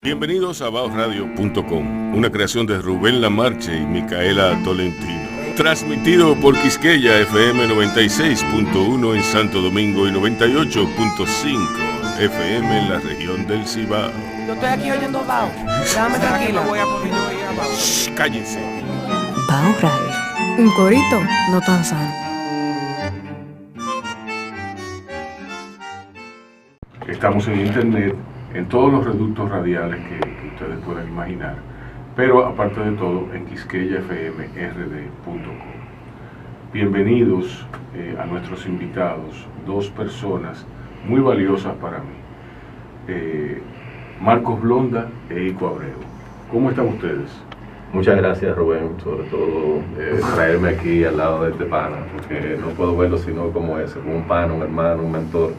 Bienvenidos a baosradio.com, una creación de Rubén Lamarche y Micaela Tolentino. Transmitido por Quisqueya FM 96.1 en Santo Domingo y 98.5 FM en la región del Cibao. Yo estoy aquí oyendo Bao. Déjame tranquila. Shh, cállense. Bao Radio. Un corito no tan sano. Estamos en internet, en todos los reductos radiales que ustedes puedan imaginar, pero aparte de todo en quisqueyafmrd.com. Bienvenidos a nuestros invitados, dos personas muy valiosas para mí, Marcos Blonda e Ico Abreu. ¿Cómo están ustedes? Muchas gracias, Rubén, sobre todo traerme aquí al lado de este pana, porque no puedo verlo sino como eso, como un pana, un hermano, un mentor.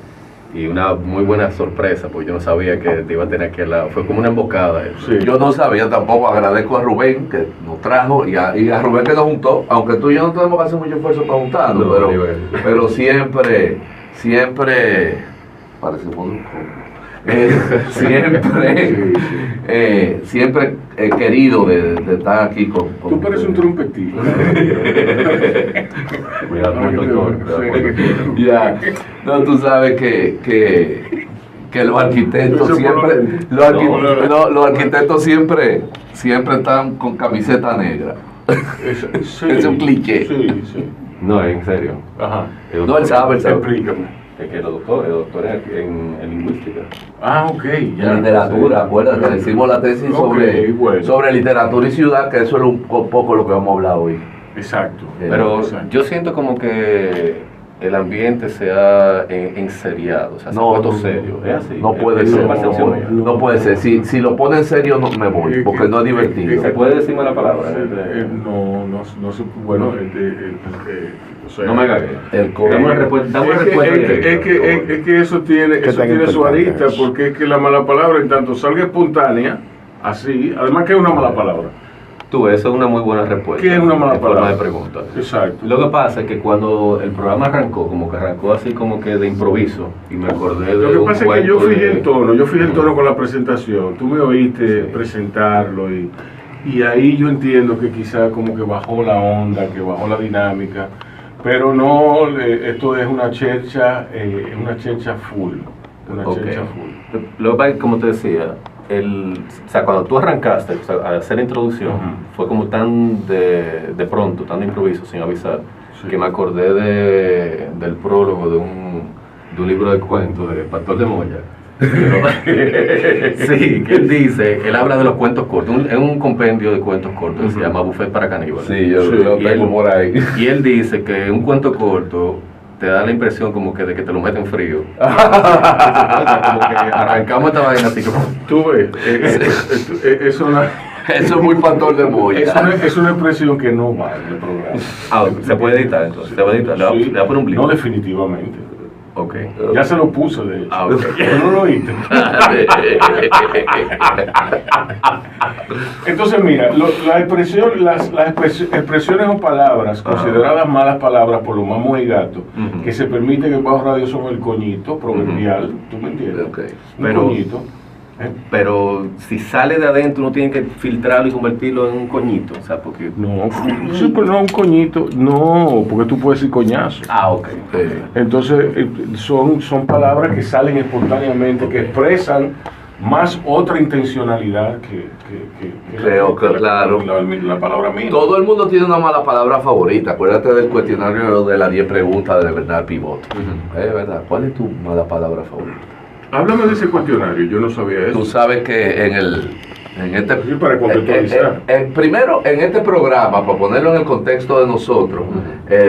Y una muy buena sorpresa, porque yo no sabía que te iba a tener aquí al lado. Fue como una emboscada. Sí. Yo no sabía tampoco. Agradezco a Rubén que nos trajo y a Rubén que nos juntó. Aunque tú y yo no tenemos que hacer mucho esfuerzo para juntarnos, No, pero siempre parecemos un siempre he querido de estar aquí con Tú pareces un trompetito. Cuidado con el doctor. Ya, no, tú sabes que los arquitectos los arquitectos siempre están con camiseta negra. Sí, Es un cliché. Sí. No, en serio. Ajá. No, él sabe. Explícame. Es que el doctor es en lingüística. Ah, ok. En literatura, acuérdate, hicimos la tesis sobre literatura y ciudad, que eso es un poco lo que vamos a hablar hoy. Exacto. Pero yo siento como que el ambiente se ha enseriado, o sea, se ha puesto serio. ¿Es así? No puede ser. No puede ser. Si lo pone en serio, no me voy, porque no es divertido. ¿Se puede decir mala palabra? No se... Bueno, o sea, No me hagas. Dame respuesta. Es que eso tiene su arista, porque es que la mala palabra, en tanto salga espontánea, así, además que es una mala palabra. Eso es una muy buena respuesta. ¿Qué es una mala palabra? Forma de pregunta. Exacto. Lo que pasa es que cuando el programa arrancó así como que de improviso, y me acordé de Lo que pasa es que yo fijé el tono, con la presentación. Tú me oíste presentarlo y ahí yo entiendo que quizá como que bajó la onda, que bajó la dinámica, pero no, esto es una chercha full. Chercha full. Lo que pasa es que, como te decía, o sea, cuando tú arrancaste a hacer la introducción, fue como tan de pronto, tan de improviso, sin avisar, que me acordé del prólogo de un libro de cuentos de Pastor de Moya. Sí, que él habla de los cuentos cortos, es un compendio de cuentos cortos que se llama Buffet para Caníbales. Sí, yo lo tengo por ahí. Y él dice que un cuento corto te da la impresión como que de que te lo meten frío. Como que arrancamos esta vaina así como... Tú ves, eso es muy Pastor de Moya. Es una expresión que no va en el programa. Se puede editar entonces, le voy a poner un blip. No, definitivamente. Ok. Ya se lo puse, de hecho. Ok. ¿No lo oíste? Entonces, mira, las expresiones o palabras consideradas malas palabras por los mamos y gatos, que se permite que Bajo Radio son el coñito proverbial, ¿tú me entiendes? Okay. Un coñito. Pero si sale de adentro uno tiene que filtrarlo y convertirlo en un coñito, o sea, porque... No, sí, pero no un coñito, no, porque tú puedes decir coñazo. Ok. Entonces, son palabras que salen espontáneamente, que expresan más otra intencionalidad que Creo que, claro. La palabra mía. Todo el mundo tiene una mala palabra favorita. Acuérdate del cuestionario de las 10 preguntas de Bernard Pivot. ¿Verdad? ¿Cuál es tu mala palabra favorita? Háblame de ese cuestionario, yo no sabía eso. Tú sabes que en este para contextualizar. Primero, en este programa, para ponerlo en el contexto de nosotros,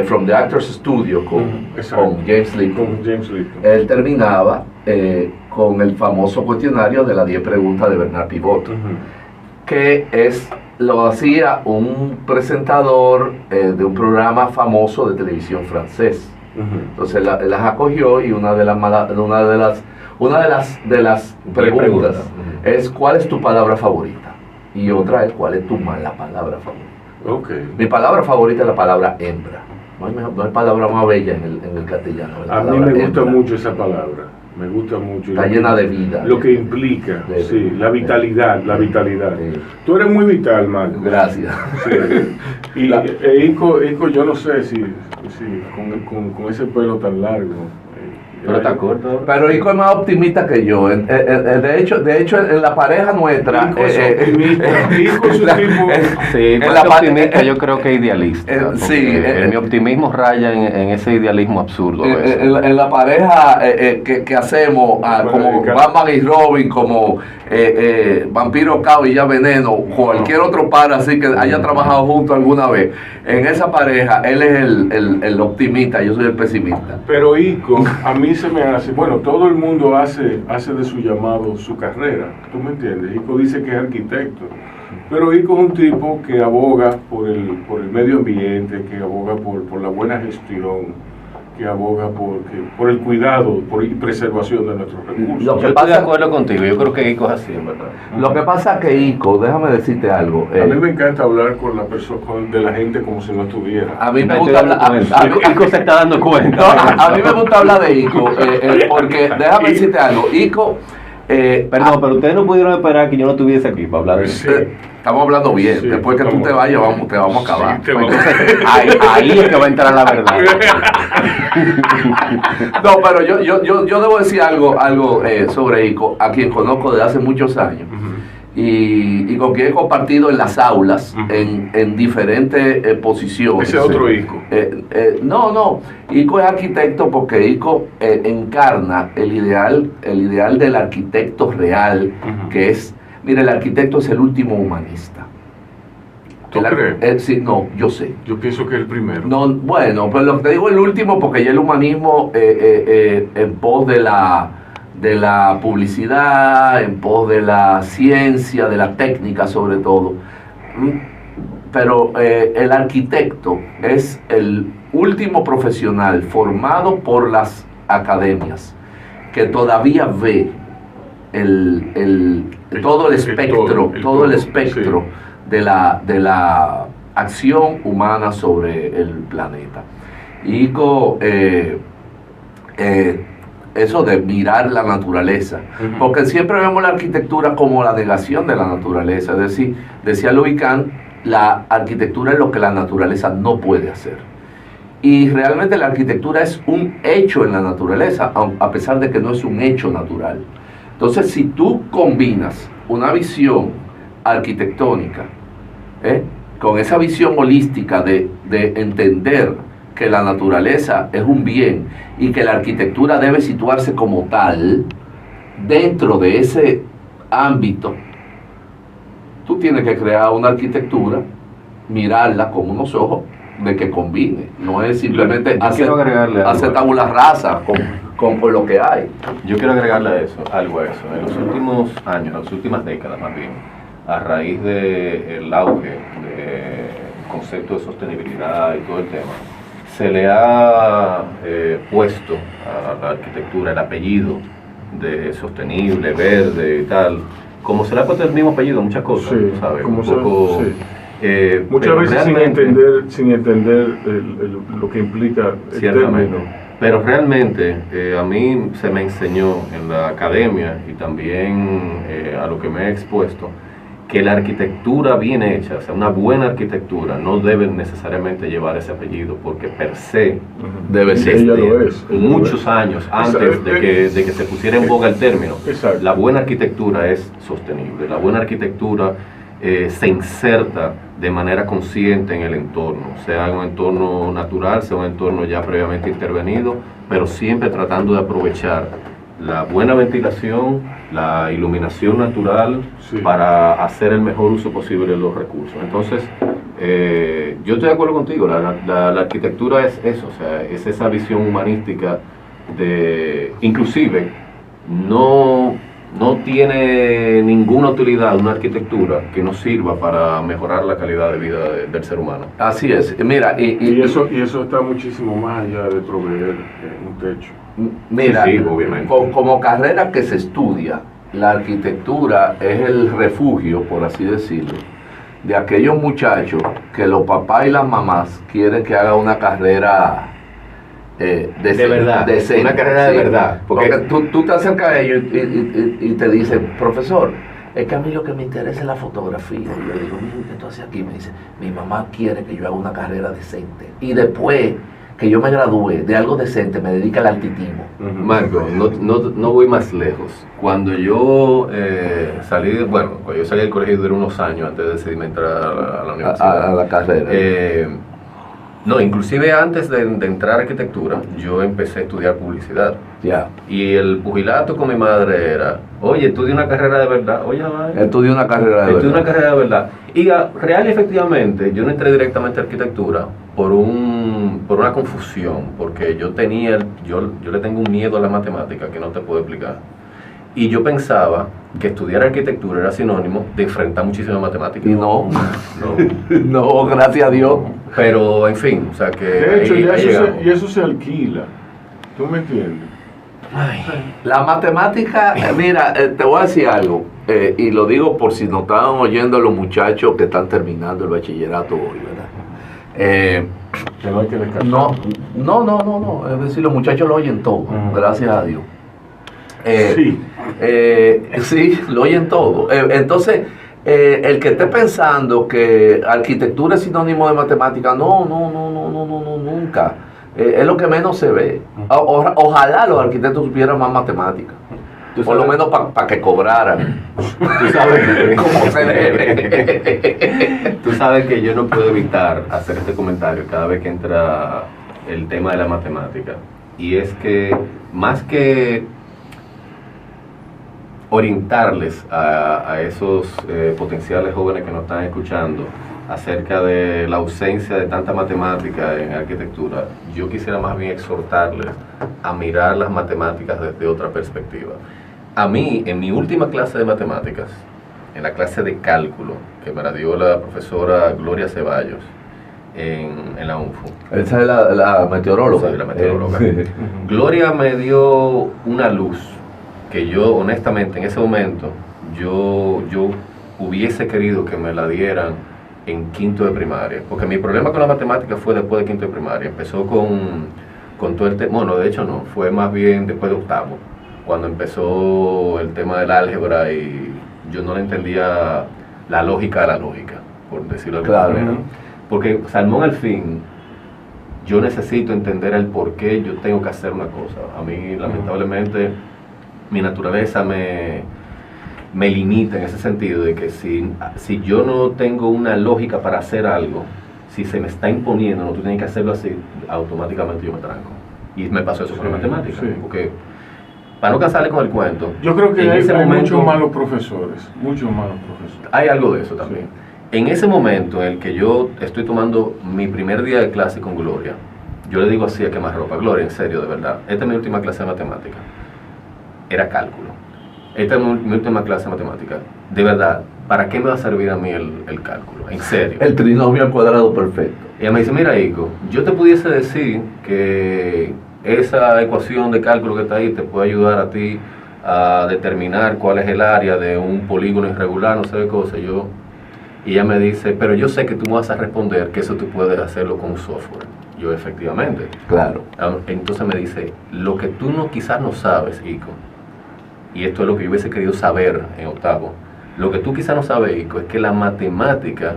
From the Actors Studio con James Lipton, él terminaba con el famoso cuestionario de las 10 preguntas de Bernard Pivot, que lo hacía un presentador de un programa famoso de televisión francés. Entonces las acogió y una de las preguntas es ¿cuál es tu palabra favorita? Y otra es ¿cuál es tu mala palabra favorita? Okay. Mi palabra favorita es la palabra hembra. No hay palabra más bella en el castellano. A mí me gusta mucho esa palabra. Me gusta mucho. Está llena de vida. Lo que implica, sí, la vitalidad, la vitalidad. Sí. Tú eres muy vital, Marco. Gracias. Sí. Y Ico, yo no sé si con ese pelo tan largo. Pero está corto. Pero Ico es más optimista que yo. De hecho, en la pareja nuestra. Ico es optimista. Ico es un tipo. Sí, en más la que pa- optimista, yo creo que idealista. sí, Mi optimismo raya en ese idealismo absurdo. A veces. En la pareja que hacemos, como Batman y Robin, como Vampiro Cao y Ya Veneno, cualquier otro par así que haya trabajado juntos alguna vez, en esa pareja él es el optimista, yo soy el pesimista. Pero Ico, a mí se me hace, bueno, todo el mundo hace de su llamado su carrera, ¿tú me entiendes? Ico dice que es arquitecto, pero Ico es un tipo que aboga por el medio ambiente, que aboga por la buena gestión, que aboga por el cuidado y preservación de nuestros recursos. Lo que Yo estoy pasa- de acuerdo contigo, yo creo que Ico es así, en verdad. Lo que pasa es que Ico, déjame decirte algo. A mí me encanta hablar con la persona, de la gente como si no estuviera. A mí me Me gusta estoy hablar. dando cuenta. Ico se está dando No, cuenta. a mí me gusta hablar de Ico, porque déjame decirte algo. Ico. Perdón, pero ustedes no pudieron esperar que yo no estuviese aquí para hablar de Sí. eso. Estamos hablando bien. Sí, Después que tú estamos- te vayas, te vamos a acabar. Sí, te vamos- Ahí es que va a entrar la verdad. No, pero yo debo decir algo sobre Ico, a quien conozco desde hace muchos años. Y con quien he compartido en las aulas, en diferentes posiciones. Ese otro Ico. No, Ico es arquitecto porque Ico encarna el ideal del arquitecto real, que es, mire, el arquitecto es el último humanista. ¿Tú crees? Sí, no, yo sé. Yo pienso que es el primero. No, bueno, pero lo que te digo es el último porque ya el humanismo en pos de la publicidad, en pos de la ciencia, de la técnica sobre todo. Pero el arquitecto es el último profesional formado por las academias que todavía ve todo el espectro, todo el espectro de la acción humana sobre el planeta. Ico, eso de mirar la naturaleza, porque siempre vemos la arquitectura como la negación de la naturaleza, es decir, decía Louis Kahn, la arquitectura es lo que la naturaleza no puede hacer. Y realmente la arquitectura es un hecho en la naturaleza, a pesar de que no es un hecho natural. Entonces, si tú combinas una visión arquitectónica con esa visión holística de entender que la naturaleza es un bien y que la arquitectura debe situarse como tal dentro de ese ámbito, tú tienes que crear una arquitectura, mirarla con unos ojos de que combine, no es simplemente hacer tabula rasa con lo que hay. Yo quiero agregarle algo a eso. En los últimos años, en las últimas décadas más bien, a raíz del auge del concepto de sostenibilidad y todo el tema, se le ha puesto a la arquitectura el apellido de sostenible, verde y tal, como se le ha puesto el mismo apellido a muchas cosas, Sí, ¿sabes? como Un poco, muchas veces sin entender lo que implica el ciertamente. término. Pero realmente a mí se me enseñó en la academia y también a lo que me he expuesto, que la arquitectura bien hecha, o sea, una buena arquitectura, no debe necesariamente llevar ese apellido, porque per se Debe ser. Ella lo es. muchos años antes de que se pusiera en boga el término, Exacto. la buena arquitectura es sostenible. La buena arquitectura se inserta de manera consciente en el entorno, sea en un entorno natural, sea un entorno ya previamente intervenido, pero siempre tratando de aprovechar la buena ventilación, la iluminación natural, Sí. para hacer el mejor uso posible de los recursos. Entonces, yo estoy de acuerdo contigo, la arquitectura es eso, o sea, es esa visión humanística de, inclusive, no tiene ninguna utilidad una arquitectura que nos sirva para mejorar la calidad de vida del ser humano. Así es. Mira, Y eso está muchísimo más allá de proveer un techo. mira, Sí, obviamente. como carrera que se estudia, la arquitectura es el refugio, por así decirlo, de aquellos muchachos que los papás y las mamás quieren que haga una carrera de verdad, decente, una carrera de verdad. Porque tú te acercas a ellos y te dicen, profesor, es que a mí lo que me interesa es la fotografía. Y yo digo, mira, ¿qué tú haces aquí? Me dice, mi mamá quiere que yo haga una carrera decente. Y después que yo me gradúe de algo decente, me dedique al altitismo. Marco, no voy más lejos. Cuando yo salí del colegio duré unos años antes de decidirme entrar a la universidad. A la carrera. No, inclusive antes de entrar a arquitectura, yo empecé a estudiar publicidad. Ya. Y el pugilato con mi madre era, oye, estudia una carrera de verdad. Oye, Estudié una carrera de estudié verdad. una carrera de verdad. Y real y efectivamente, yo no entré directamente a arquitectura por una confusión, porque yo le tengo un miedo a la matemática que no te puedo explicar. Y yo pensaba que estudiar arquitectura era sinónimo de enfrentar muchísimas matemáticas. Y no. No. No, gracias a Dios. Pero, en fin, o sea que De hecho, ahí y eso se alquila. ¿Tú me entiendes? La matemática, mira, te voy a decir algo, y lo digo por si nos estaban oyendo los muchachos que están terminando el bachillerato hoy, ¿verdad? Que no hay que descartar. No, es decir, los muchachos lo oyen todo, gracias a Dios. Sí. Sí, lo oyen todo. Entonces, el que esté pensando que arquitectura es sinónimo de matemática, no, nunca. Es lo que menos se ve. Ojalá los arquitectos supieran más matemáticas. Por lo menos para que cobraran. Tú sabes como se debe. Tú sabes que yo no puedo evitar hacer este comentario cada vez que entra el tema de la matemática. Y es que más que orientarles a esos potenciales jóvenes que nos están escuchando acerca de la ausencia de tanta matemática en arquitectura, yo quisiera más bien exhortarles a mirar las matemáticas desde otra perspectiva. A mí, en mi última clase de matemáticas, en la clase de cálculo, que me la dio la profesora Gloria Ceballos en la UNFU. Esa es la meteoróloga. Sí, la meteoróloga. Gloria me dio una luz que yo, honestamente, en ese momento, yo hubiese querido que me la dieran en quinto de primaria, porque mi problema con la matemática fue después de quinto de primaria. Empezó con todo el tema, bueno, de hecho no, fue más bien después de octavo, cuando empezó el tema del álgebra y yo no le entendía la lógica de la lógica, por decirlo de alguna manera. Porque Salmón al fin, yo necesito entender el por qué yo tengo que hacer una cosa. A mí, lamentablemente, mi naturaleza me limita en ese sentido de que si yo no tengo una lógica para hacer algo, si se me está imponiendo, no, tú tienes que hacerlo así, automáticamente yo me tranco. Y me pasó eso con la matemática, porque para no cansarle con el cuento, yo creo que hay muchos malos profesores, Hay algo de eso también. Sí. En ese momento en el que yo estoy tomando mi primer día de clase con Gloria, yo le digo así a quemarropa, Gloria, en serio, de verdad, esta es mi última clase de matemática. Era cálculo. Esta es mi última clase de matemática. De verdad, ¿para qué me va a servir a mí el cálculo? En serio. El trinomio al cuadrado perfecto. Y ella me dice, mira, Ico, yo te pudiese decir que esa ecuación de cálculo que está ahí te puede ayudar a ti a determinar cuál es el área de un polígono irregular, no sé qué cosa. Y ella me dice, pero yo sé que tú me vas a responder que eso tú puedes hacerlo con un software. Yo, efectivamente. Claro. Entonces me dice, lo que tú quizás no sabes, Ico, y esto es lo que yo hubiese querido saber en octavo, lo que tú quizás no sabes, Ico, es que la matemática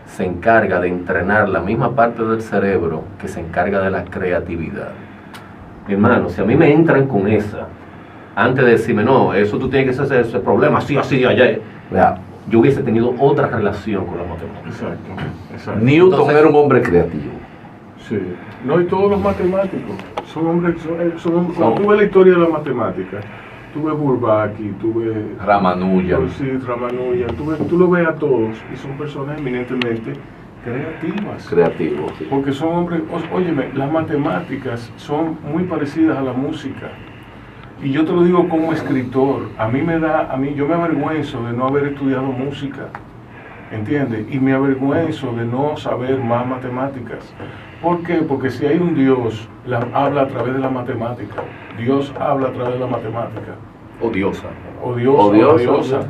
se encarga de entrenar la misma parte del cerebro que se encarga de la creatividad. Mi hermano, si a mí me entran con esa, antes de decirme, no, eso tú tienes que hacer ese problema, así, allá, yo hubiese tenido otra relación con la matemática. Exacto. Newton entonces, era un hombre creativo. Sí. No, y todos los matemáticos son hombres, cuando tú ves la historia de la matemática, tú ves Bourbaki, tú ves Ramanujan. Ramanujan, tú lo ves a todos y son personas eminentemente creativas. Sí. Porque son hombres, óyeme, las matemáticas son muy parecidas a la música. Y yo te lo digo como escritor, yo me avergüenzo de no haber estudiado música, ¿entiendes? Y me avergüenzo de no saber más matemáticas. ¿Por qué? Porque si hay un Dios, habla a través de la matemática. Dios habla a través de la matemática. O diosa. O diosa.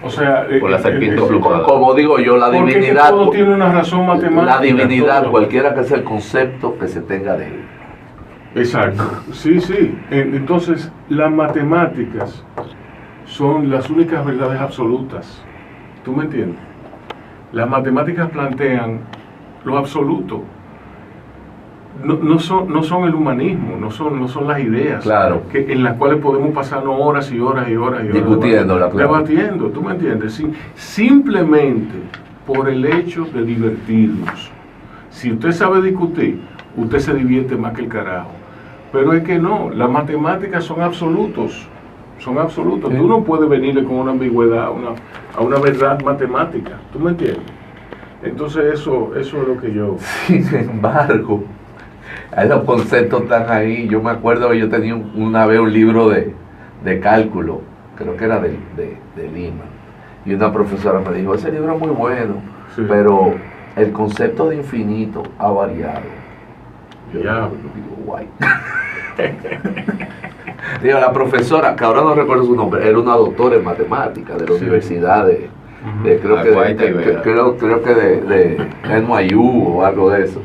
O sea, por la serpiente como digo yo, la divinidad. Todo tiene una razón matemática. La divinidad, cualquiera que sea el concepto que se tenga de él. Exacto, sí, sí. Entonces, las matemáticas son las únicas verdades absolutas. ¿Tú me entiendes? Las matemáticas plantean lo absoluto. No son el humanismo, no son las ideas Claro. en las cuales podemos pasarnos horas y horas y horas y horas Discutiéndola, claro. debatiendo, ¿tú me entiendes? Sí, simplemente por el hecho de divertirnos. Si usted sabe discutir, usted se divierte más que el carajo. Pero es que no, las matemáticas son absolutos. Son absolutos. Tú no puedes venirle con una ambigüedad a una verdad matemática. ¿Tú me entiendes? Entonces eso es lo que yo... Sin embargo, los conceptos están ahí. Yo me acuerdo que yo tenía una vez un libro de cálculo, creo que era de Lima, y una profesora me dijo, ese libro es muy bueno, Sí. pero el concepto de infinito ha variado. Yo Ya. digo, guay. Digo, la profesora, que ahora no recuerdo su nombre, era una doctora en matemáticas de la Sí. universidad de creo La que Guaita Ibera. creo que de NYU o algo de eso.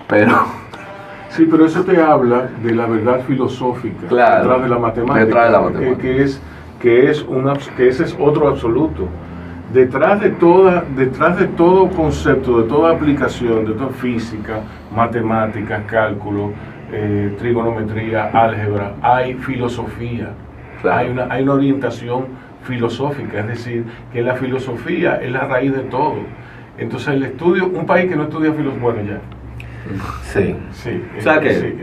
Pero Sí, pero eso te habla de la verdad filosófica Claro, detrás de la matemática, detrás de la matemática. que ese es otro absoluto. Detrás de todo concepto, de toda aplicación, de toda física, matemáticas, cálculo, trigonometría, álgebra, hay filosofía, Claro. hay una orientación filosófica, es decir, que la filosofía es la raíz de todo. Entonces el estudio, un país que no estudia filosofía, bueno ya, Sí. sí, O sea que, sí,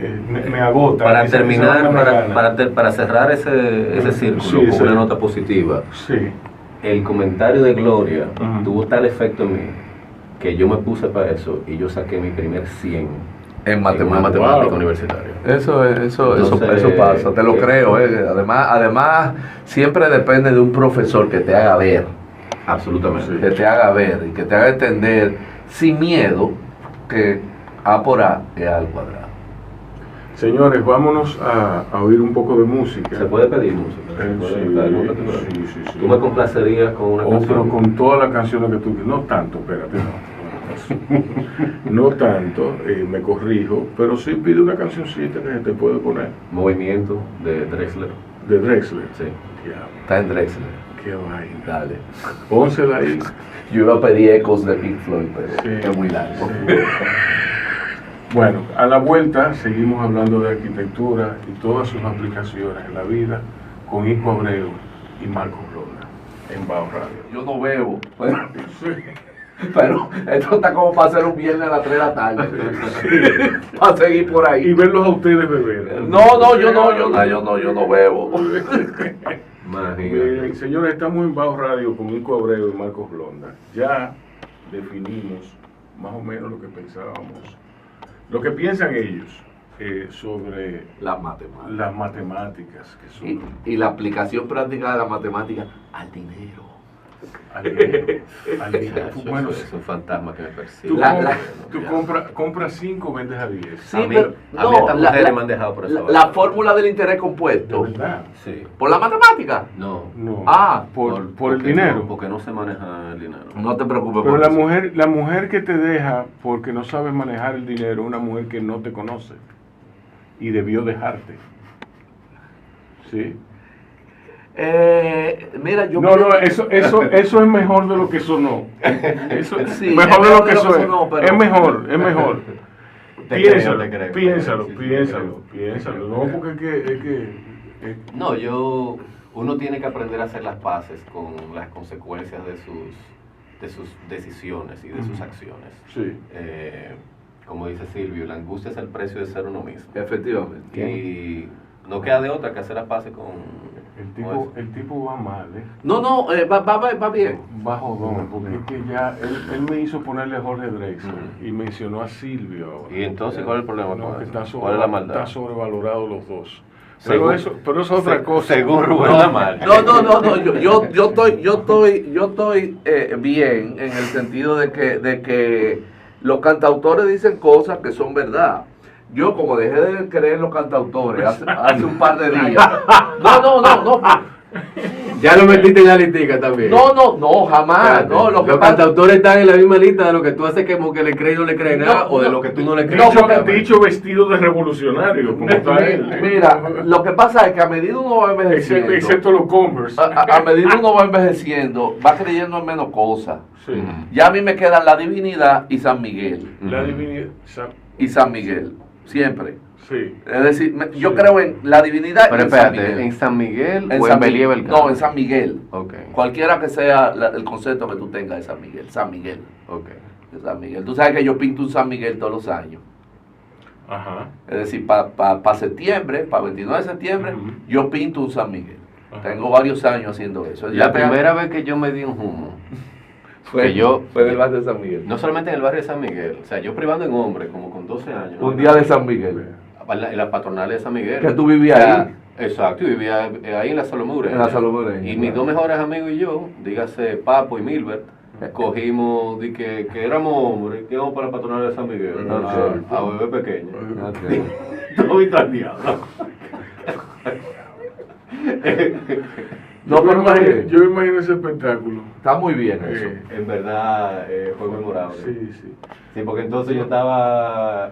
me agota. Para esa terminar, vaina me gana. para cerrar ese círculo Sí, con sí. una nota positiva, Sí, el comentario de Gloria Ujú. tuvo tal efecto en mí que yo me puse para eso y yo saqué mi primer 100 en en una matemáticas. matemática Wow. universitaria. Eso Entonces, pasa, te lo creo. Además, siempre depende de un profesor que te haga ver, Absolutamente. Sí. que te haga ver y que te haga entender sin miedo que A por A es A al cuadrado. señores, vámonos a oír un poco de música. ¿Se puede pedir música? ¿Se Sí, puede pedir música? sí. ¿Tú me complacerías con una Pero canción? con todas las canciones que tú... No tanto, espérate, no. No tanto, me corrijo, pero sí pide una cancioncita que se te puede poner. Movimiento de Drexler. De Drexler. Sí. Ya, Está en Drexler. qué vaina. Dale. Pónsela ahí. Yo iba a pedir ecos de Pink Floyd, pero Sí. es muy largo. Sí. Bueno, a la vuelta seguimos hablando de arquitectura y todas sus aplicaciones en la vida con Ico Abreu y Marcos Ronda en Bao Radio. Yo no bebo, pero esto está como para hacer un viernes a las 3 de la tarde. Para seguir por Y ahí. verlos a ustedes beber. No, yo no bebo. Imagínate. Señores, estamos en Bao Radio con Ico Abreu y Marcos Ronda. Ya definimos más o menos lo que pensábamos, lo que piensan ellos sobre Las matemáticas. las matemáticas que son Y la aplicación práctica de la matemática al dinero. al dinero. Bueno, Eso es un fantasma que me persigue. tú, La- tú compras 5, vendes a 10. Sí, A mí pero estas mujeres me han dejado por esa la vaina. fórmula del interés ¿De compuesto. verdad? Sí. ¿Por la matemática? No. No. Ah, por el porque dinero. no, porque no se maneja el dinero. No te preocupes Pero por eso. la mujer que te deja porque no sabes manejar el dinero es una mujer que no te conoce y debió dejarte. ¿Sí? Mira, yo No, eso es mejor de lo que sonó. Eso, Sí, mejor de lo que sonó, sonó. pero- Es mejor. Te Piénsalo, creo. piénsalo, Sí, piénsalo, te piénsalo. creo. No, porque es que No, uno tiene que aprender a hacer las paces con las consecuencias de sus decisiones y de sus Ujú. acciones. sí. Como dice Silvio, la angustia es el precio de ser uno mismo. Efectivamente. Y no queda de otra que hacer las paces con El tipo va mal, No, va bien. Bajo don, porque es que ya él me hizo ponerle Jorge Drexler Ujú. y mencionó a Silvio ahora. ¿Y entonces cuál es el problema No, con que eso? está ¿Cuál es la maldad? Está sobrevalorado los dos. Según- Pero eso es otra cosa. Según Rubén Lamar. No, yo estoy bien en el sentido de que los cantautores dicen cosas que son verdad. Yo como dejé de creer en los cantautores hace un par de días. No. Ya lo metiste en la listica también. No, jamás. Espérate, No, lo que los pasa. cantautores están en la misma lista de lo que tú haces como que le crees y no le crees nada, o de lo que tú no le crees. Dicho vestido de revolucionario, como está él. Mira, lo que pasa es que a medida uno va envejeciendo, Excepto los Converse. a medida uno va envejeciendo, va creyendo en menos cosas. Sí. Ya a mí me quedan la divinidad y San Miguel. La divinidad. Y San Miguel, siempre. Sí. Es decir, yo creo en la divinidad Pero y en San espérate, Miguel. ¿en San Miguel o San en Believe el No, en San Miguel. Ok, Cualquiera que sea el concepto que tú tengas de San Miguel. San Miguel. ok. De San Miguel. Tú sabes que yo pinto un San Miguel todos los años. Ajá. Es decir, para septiembre, para 29 de septiembre, Ujú. yo pinto un San Miguel. Ajá. Tengo varios años haciendo eso. La primera vez que yo me di un humo, fue, que yo- fue en el barrio de San Miguel. no solamente en el barrio de San Miguel, o sea, yo privando en hombre, como con 12 años. Un día de San Miguel. En la patronal de San Miguel. Que tú vivías ahí. Exacto, yo vivía ahí en la Salomé Ureña. En la Salomé Ureña, Y mis claro. dos mejores amigos y yo, dígase Papo y Milbert, cogimos de que éramos hombres, que íbamos para la patronal de San Miguel, Ok. a bebé pequeño. Ok. Todo italiano. No, pero imagínate. Yo me imagino ese espectáculo. Está muy bien eso. En verdad fue memorable. Sí, sí. Sí, porque entonces yo estaba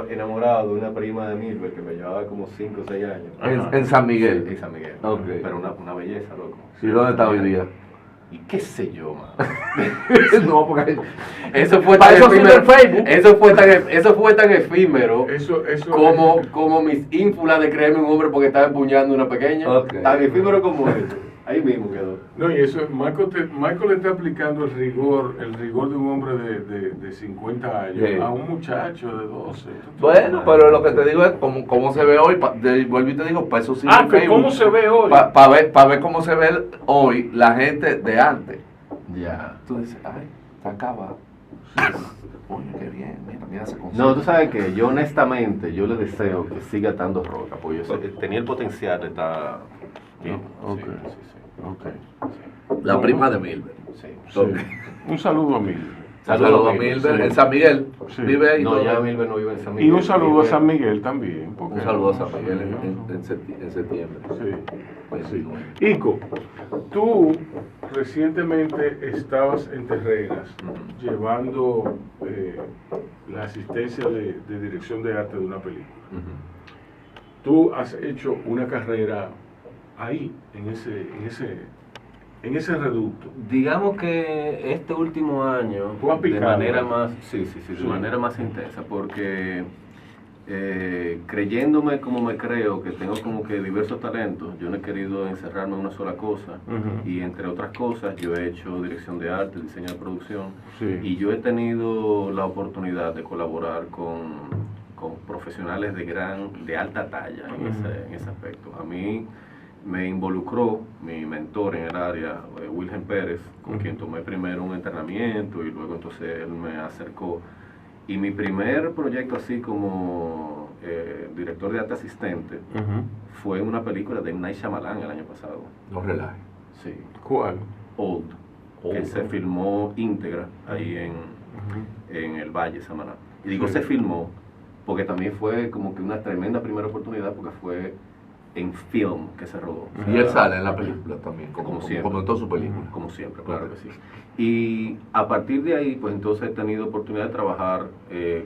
enamorado de una prima de Milbert que me llevaba como 5 o 6 años. En San Miguel. En San Miguel. Ok. Pero una belleza, loco. ¿Y dónde está hoy día? Y qué sé yo, man. No, porque Eso fue Para tan eso sirve efímero. el Facebook. Eso fue tan efímero Eso como mis ínfulas de creerme un hombre porque estaba empuñando una pequeña. Ok. Tan efímero como eso. Ahí mismo quedó. No, y eso, Michael le está aplicando el rigor de un hombre de 50 años Sí. a un muchacho de 12. bueno, pero lo que te digo es cómo se ve hoy. Vuelvo y te digo, para eso sirve el que Facebook. ¿cómo se ve hoy? Para ver cómo se ve hoy la gente de antes. Ya. Tú dices, ay, está acabado. Oye, qué bien, mira, se consigue. No, tú sabes que yo honestamente, yo le deseo que siga dando roca, porque yo tenía el potencial de estar bien. Ok. Sí, sí, sí. Ok. La prima de Milber. Sí. Sí. Un saludo a Mil. Saludos a Milber. Sí. En San Miguel. Sí. Vive ahí. No, todavía. ya Milber no vive en San Y Miguel. un saludo a vive- San Miguel también. porque- Un saludo a San Miguel en septiembre. Sí. Sí. Ico, tú recientemente estabas en Terrenas llevando la asistencia de dirección de arte de una película. Ujú. Tú has hecho una carrera ahí, en ese reducto. Digamos que este último año, Tú has de picado, manera ¿eh? más, sí, de Sí. manera más intensa, porque creyéndome como me creo, que tengo como que diversos talentos, yo no he querido encerrarme en una sola cosa, Ujú. y entre otras cosas yo he hecho dirección de arte, diseño de producción, Sí. y yo he tenido la oportunidad de colaborar con profesionales de alta talla en ese aspecto. A mí me involucró mi mentor en el área, Wilhelm Pérez, con quien tomé primero un entrenamiento y luego entonces él me acercó. Y mi primer proyecto así como director de arte asistente Ujú. fue en una película de M. Night Shyamalan el año pasado. No relajes. Sí, ¿Cuál? Old, que se filmó íntegra ahí en el Valle Samaná. Y digo Sí. se filmó porque también fue como que una tremenda primera oportunidad porque fue en film que se rodó. Y él sale en la película también, Como como siempre. en toda su película. Como siempre, claro que sí. Y a partir de ahí, pues entonces he tenido oportunidad de trabajar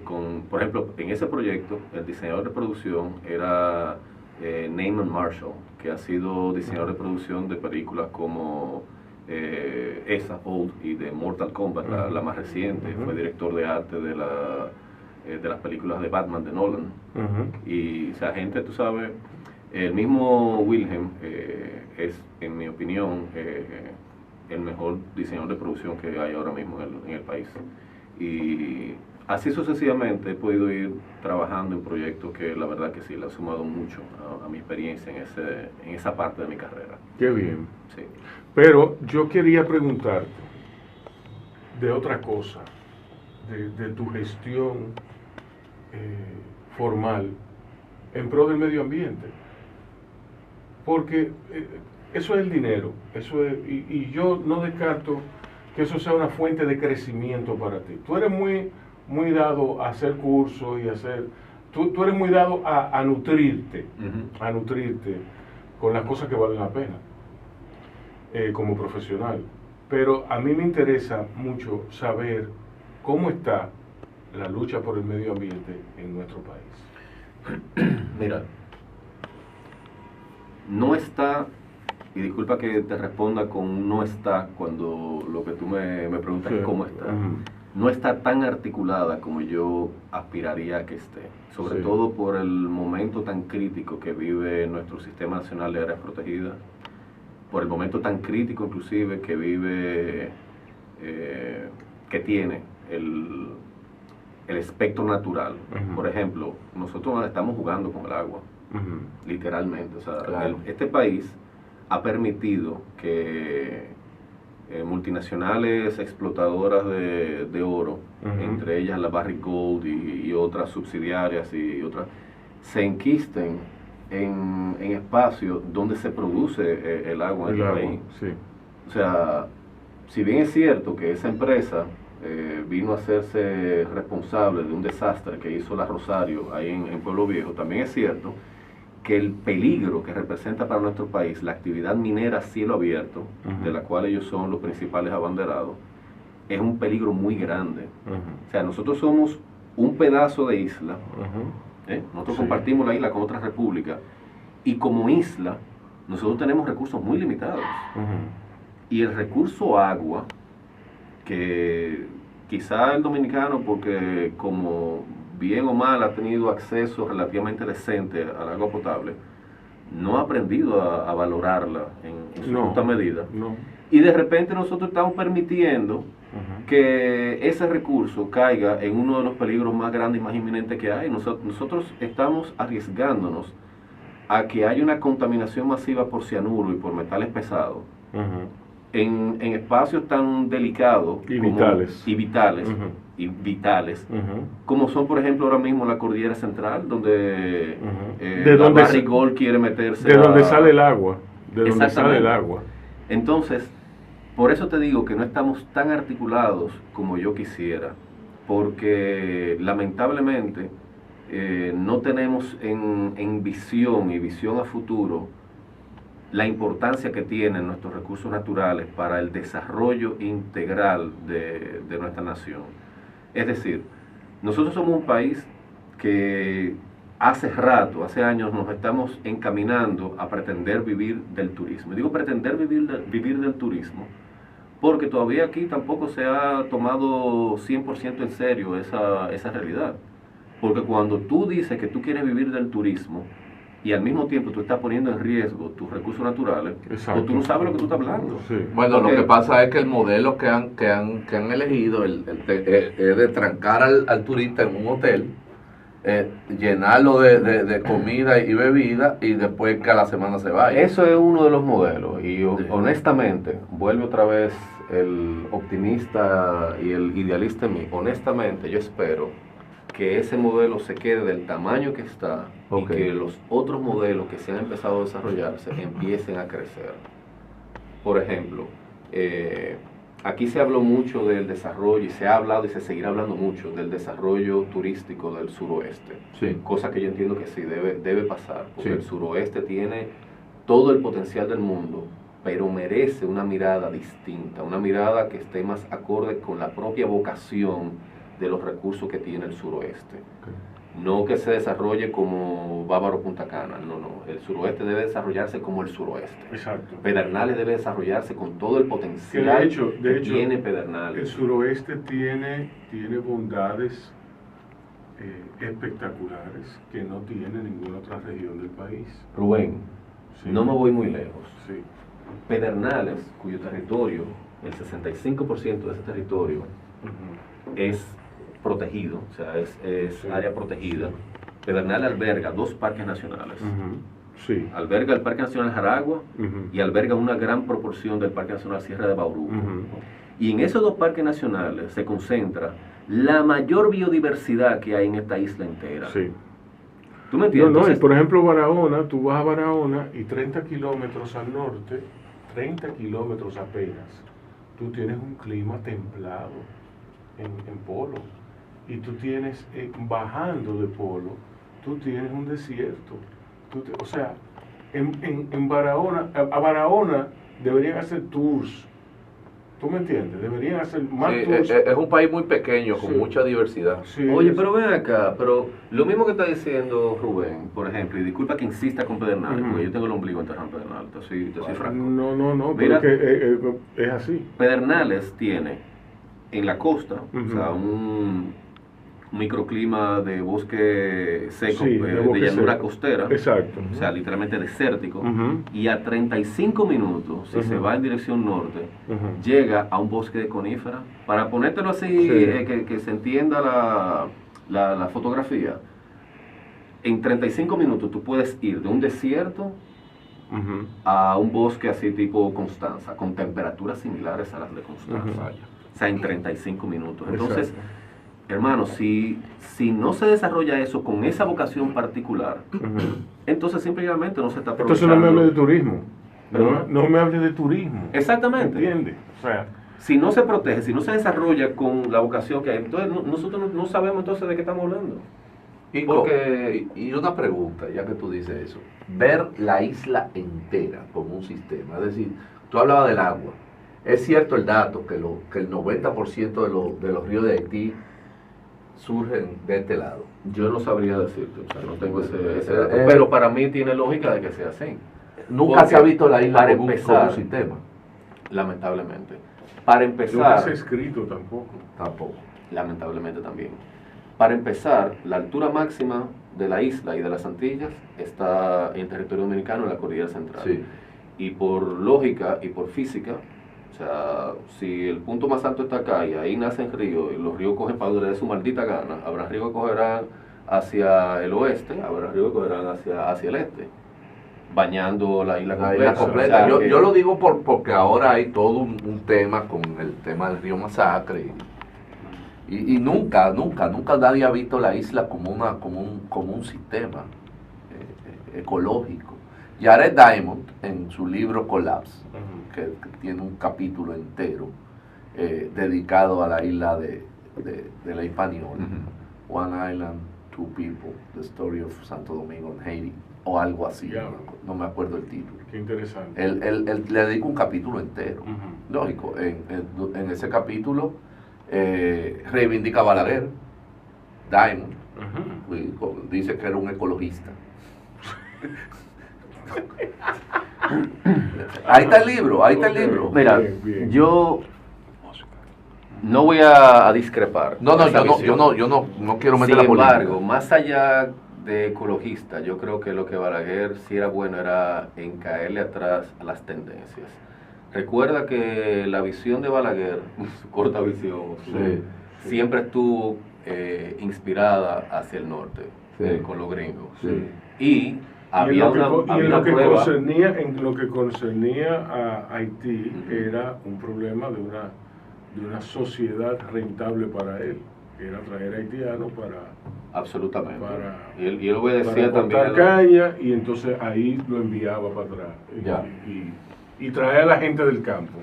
con, por ejemplo, en ese proyecto, el diseñador de producción era Neyman Marshall, que ha sido diseñador de producción de películas como esa, Old, y de Mortal Kombat, la más reciente. Fue director de arte de las películas de Batman de Nolan. Ujú. Y, o sea, gente, tú sabes, el mismo Wilhelm es, en mi opinión, el mejor diseñador de producción que hay ahora mismo en el país. Y así sucesivamente he podido ir trabajando en proyectos que la verdad que sí, le han sumado mucho a mi experiencia en esa parte de mi carrera. Qué bien. Sí. Pero yo quería preguntarte de otra cosa, de tu gestión formal en pro del medio ambiente. Porque eso es el dinero, y yo no descarto que eso sea una fuente de crecimiento para ti. Tú eres muy dado a hacer cursos y tú eres muy dado a nutrirte con las cosas que valen la pena. como profesional. Pero a mí me interesa mucho saber cómo está la lucha por el medio ambiente en nuestro país. Mira, no está, y disculpa que te responda con no está cuando lo que tú me preguntas es cómo está. No está tan articulada como yo aspiraría a que esté, sobre todo por el momento tan crítico que vive nuestro Sistema Nacional de Áreas Protegidas, por el momento tan crítico inclusive que vive, que tiene el espectro natural. Por ejemplo, nosotros estamos jugando con el agua, literalmente. O sea, Claro. este país ha permitido que multinacionales explotadoras de oro, entre ellas la Barrick Gold y otras subsidiarias y otras, se enquisten en espacios donde se produce el agua en el país. Sí. O sea, si bien es cierto que esa empresa vino a hacerse responsable de un desastre que hizo la Rosario ahí en Pueblo Viejo, también es cierto que el peligro que representa para nuestro país la actividad minera a cielo abierto, de la cual ellos son los principales abanderados, es un peligro muy grande. O sea, nosotros somos un pedazo de isla, nosotros compartimos la isla con otras repúblicas, y como isla, nosotros tenemos recursos muy limitados. Y el recurso agua, que quizá el dominicano, porque como bien o mal ha tenido acceso relativamente decente al agua potable, no ha aprendido a valorarla en su justa medida. Y de repente nosotros estamos permitiendo que ese recurso caiga en uno de los peligros más grandes y más inminentes que hay. Nosotros estamos arriesgándonos a que haya una contaminación masiva por cianuro y por metales pesados en espacios tan delicados y vitales como son, por ejemplo, ahora mismo la cordillera central, donde la Barrick Gold quiere meterse. De donde sale el agua. De donde sale Exactamente. el agua. Entonces, por eso te digo que no estamos tan articulados como yo quisiera, porque lamentablemente no tenemos en visión y visión a futuro la importancia que tienen nuestros recursos naturales para el desarrollo integral de nuestra nación. Es decir, nosotros somos un país que hace rato, hace años, nos estamos encaminando a pretender vivir del turismo. Y digo pretender vivir del turismo porque todavía aquí tampoco se ha tomado 100% en serio esa realidad. Porque cuando tú dices que tú quieres vivir del turismo y al mismo tiempo tú estás poniendo en riesgo tus recursos naturales, o tú no sabes lo que tú estás hablando. Bueno, Porque lo que pasa es que el modelo que han elegido es de trancar al turista en un hotel, llenarlo de comida y bebida y después que a la semana se vaya. Eso es uno de los modelos y honestamente, vuelve otra vez el optimista y el idealista en mí. Honestamente, yo espero que ese modelo se quede del tamaño que está y que los otros modelos que se han empezado a desarrollarse empiecen a crecer. Por ejemplo, aquí se habló mucho del desarrollo y se ha hablado y se seguirá hablando mucho del desarrollo turístico del suroeste. Cosa que yo entiendo que sí debe pasar, porque el suroeste tiene todo el potencial del mundo, pero merece una mirada distinta, una mirada que esté más acorde con la propia vocación de los recursos que tiene el suroeste. No que se desarrolle como Bávaro Punta Cana, no. El suroeste debe desarrollarse como el suroeste. Exacto. Pedernales debe desarrollarse con todo el potencial de hecho, tiene Pedernales. El suroeste tiene bondades espectaculares que no tiene ninguna otra región del país. Rubén, no me voy muy lejos. Sí. Pedernales, cuyo territorio, el 65% de ese territorio es protegido, o sea, es área protegida. Pedernales alberga 2 parques nacionales. Alberga el Parque Nacional Jaragua y alberga una gran proporción del Parque Nacional Sierra de Bauruco. Y en esos 2 parques nacionales se concentra la mayor biodiversidad que hay en esta isla entera. ¿Tú me entiendes? Entonces, por ejemplo, Barahona, tú vas a Barahona y 30 kilómetros al norte, 30 kilómetros apenas, tú tienes un clima templado en polo. Y tú tienes, bajando de polo, tú tienes un desierto. O sea, en Barahona, a Barahona deberían hacer tours. ¿Tú me entiendes? Deberían hacer más Sí, tours. es un país muy pequeño, con Sí. mucha diversidad. Sí, Oye, es- pero ven acá, pero lo mismo que está diciendo Rubén, por ejemplo, y disculpa que insista con Pedernales, Ujú. porque yo tengo el ombligo enterrado en Pedernales, te soy franco. No, Mira. pero es así. Pedernales tiene en la costa, o sea, Ujú. un microclima de bosque seco, Sí, de bosque llanura seco. costera, Exacto. o sea, literalmente desértico, Ujú. y a 35 minutos, si Ujú. se va en dirección norte, Ujú. llega a un bosque de conífera. Para ponértelo así, Sí. que se entienda la fotografía, en 35 minutos tú puedes ir de un desierto Ujú. a un bosque así tipo Constanza, con temperaturas similares a las de Constanza. Ujú. O sea, en 35 minutos. Entonces, Exacto. hermano, si no se desarrolla eso con esa vocación particular, Ujú. entonces simplemente no se está Entonces aprovechando. no me hable de turismo. ¿Perdón? No me hable de turismo. Exactamente. ¿Entiendes? O sea, Si no se protege, si no se desarrolla con la vocación que hay, entonces nosotros no sabemos entonces de qué estamos hablando. Y una pregunta, ya que tú dices eso. Ver la isla entera como un sistema. Es decir, tú hablabas del agua. Es cierto el dato que el 90% de los ríos de Haití surgen de este lado. Yo no sabría decirte, o sea, no tengo ese Eh, dato, eh, pero para mí tiene lógica de que sea así, Nunca Porque, se ha visto la isla para como un empezar, sistema. lamentablemente. Para nunca empezar, se ha escrito tampoco. Tampoco. lamentablemente también. Para empezar, la altura máxima de la isla y de las Antillas está en territorio dominicano, en la cordillera central. Sí. Y por lógica y por física, o sea, si el punto más alto está acá y ahí nacen ríos y los ríos cogen para de su maldita gana, habrá ríos que cogerán hacia el oeste, habrá ríos que cogerán hacia el este, bañando la isla La completa. isla completa. O sea, Yo, que- yo lo digo porque ahora hay todo un tema con el tema del río Masacre. Y nunca nadie ha visto la isla como un sistema ecológico. Jared Diamond, en su libro Collapse, que tiene un capítulo entero dedicado a la isla de la Hispaniola, Ujú. One Island, Two People, The Story of Santo Domingo en Haiti, o algo así, Ya. no me acuerdo el título. Qué interesante. Él le dedica un capítulo entero. Ujú. Lógico, en ese capítulo reivindica a Balaguer, Diamond, Ujú. dice que era un ecologista. Ahí está el libro, ahí está el Ok. libro. Mira, Bien, bien. yo no voy a discrepar. No, con esa visión. yo no quiero meter Sin la política. embargo, más allá de ecologista, yo creo que lo que Balaguer sí era bueno era en caerle atrás a las tendencias. Recuerda que la visión de Balaguer, su corta visión, Sí. siempre estuvo inspirada hacia el norte, Sí. con los gringos. Sí. Y había una, y había en una lo que prueba. en lo que concernía a Haití, era un problema de una sociedad rentable para él, que era traer haitianos para Absolutamente. para- y él obedecía también. cortar caña, y entonces ahí lo enviaba para atrás Ya. y traer a la gente del campo.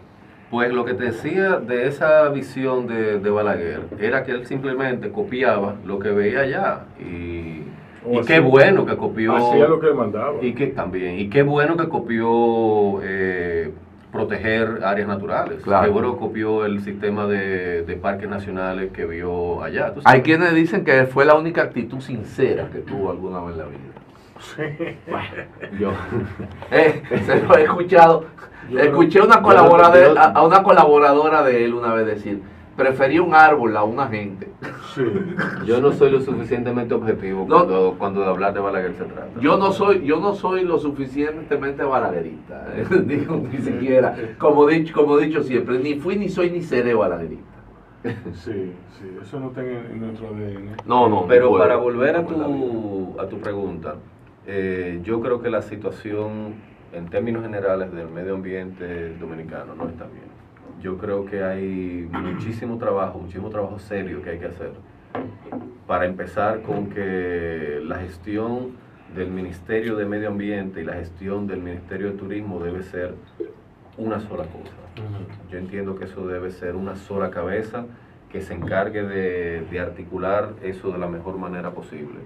Pues lo que te decía de esa visión de Balaguer era que él simplemente copiaba lo que veía allá. Y O qué hacía- bueno que copió. Hacía lo que le mandaba. Y que también, y qué bueno que copió proteger áreas naturales. Claro. Qué bueno que copió el sistema de parques nacionales que vio allá. ¿Tú sabes? Hay quienes dicen que fue la única actitud sincera que tuvo alguna vez en la vida. Yo, Se lo he escuchado. Escuché a una colaboradora de él una vez decir, prefería un árbol a una gente. Sí. yo no soy lo suficientemente objetivo No. cuando de hablar de Balaguer se trata. Yo no soy lo suficientemente balaguerista. Digo, ni siquiera. Como he dicho siempre, ni fui, ni soy, ni seré balaguerista. Sí, eso no está en nuestro ADN. No, Pero puedo. para volver a No puedo. tu pregunta, yo creo que la situación en términos generales del medio ambiente dominicano no está bien. Yo creo que hay muchísimo trabajo serio que hay que hacer. Para empezar con que la gestión del Ministerio de Medio Ambiente y la gestión del Ministerio de Turismo debe ser una sola cosa. Yo entiendo que eso debe ser una sola cabeza que se encargue de articular eso de la mejor manera posible.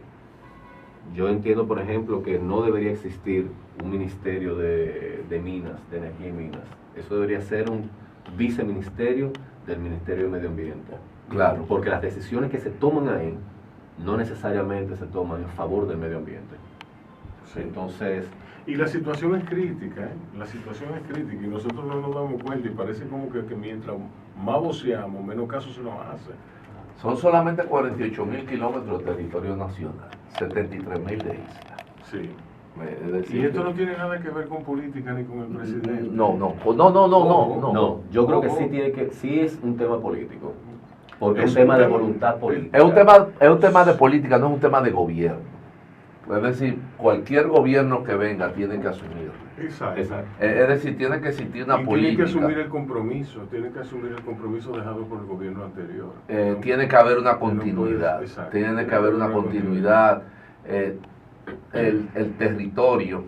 Yo entiendo, por ejemplo, que no debería existir un ministerio de minas, de energía y minas. Eso debería ser un viceministerio del Ministerio de Medio Ambiente. Claro. Porque las decisiones que se toman ahí no necesariamente se toman en favor del medio ambiente. Sí. Entonces, Y la situación es crítica, ¿eh? La situación es crítica y nosotros no nos damos cuenta y parece como que mientras más voceamos, menos caso se nos hace. Son solamente 48.000 kilómetros de territorio nacional, 73.000 de islas. Sí. Es decir, Y esto no tiene nada que ver con política ni con el presidente. no, yo creo que sí es un tema político. Porque es un tema de voluntad política. Es un tema de política, no es un tema de gobierno. Es decir, cualquier gobierno que venga tiene que asumirlo. Exacto. Es decir, tiene que existir una Y política. tiene que asumir el compromiso dejado por el gobierno anterior. Tiene que haber una No puede- continuidad. exacto. Tiene que haber una continuidad. El territorio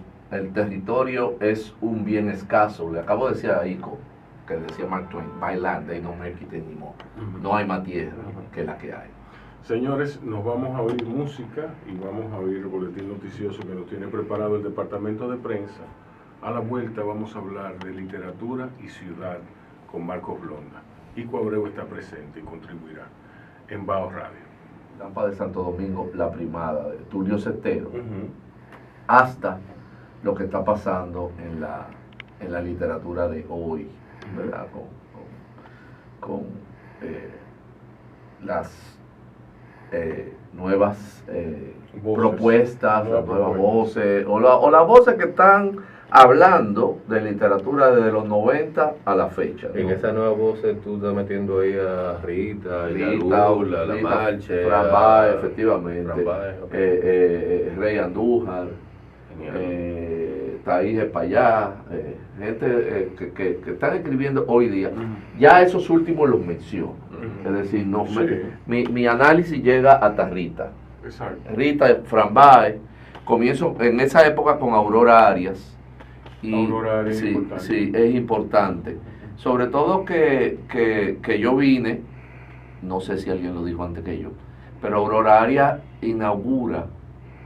es un bien escaso. Le acabo de decir a Ico, que decía Mark Twain, by land they don't make it anymore. No hay más tierra que la que hay. Señores, nos vamos a oír música y vamos a oír el boletín noticioso que nos tiene preparado el departamento de prensa. A la vuelta vamos a hablar de literatura y ciudad con Marcos Blonda. Ico Abreu está presente y contribuirá en Bao Radio. Lampa de Santo Domingo, La Primada, de Tulio Cestero, hasta lo que está pasando en la literatura de hoy, ¿verdad? Con las nuevas propuestas, las nuevas voces, o las voces que están hablando de literatura desde los 90 a la fecha, ¿no? En esa nueva voz tú estás metiendo ahí a Rita, la Marcha, Fran Báez, efectivamente, Fran Báez, okay. Rey Andújar, Taís Espallá, gente que están escribiendo hoy día. Ya esos últimos los menciono. Es decir, no, Sí. mi análisis llega hasta Rita. Exacto. Rita, Fran Báez, comienzo en esa época con Aurora Arias. Aurora Arias es sí, importante. sí, es importante. Sobre todo que yo vine, no sé si alguien lo dijo antes que yo, pero Aurora Arias inaugura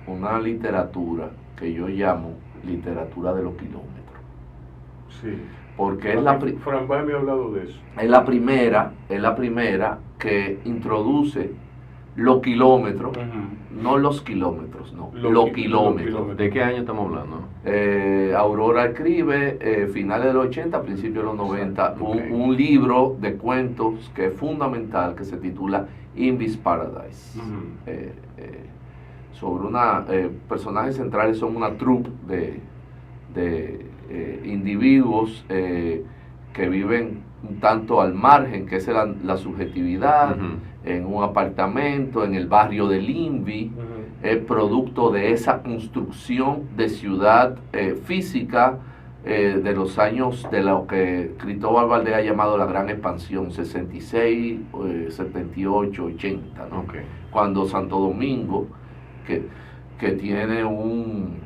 una literatura que yo llamo literatura de los kilómetros. Sí. Porque Fran Báez me ha hablado de eso. es la primera que introduce los kilómetros, no los kilómetros, no, los kilómetros. ¿De qué año estamos hablando? Aurora escribe finales de los 80, principios de los 90, Okay. un libro de cuentos que es fundamental, que se titula Invis Paradise. Sobre personajes centrales son una troupe de individuos que viven un tanto al margen, que es la subjetividad, en un apartamento en el barrio del Invi, producto de esa construcción de ciudad física de los años de lo que Cristóbal Valdés ha llamado la Gran Expansión, 66, 78, 80, ¿no? Okay. Cuando Santo Domingo, que tiene un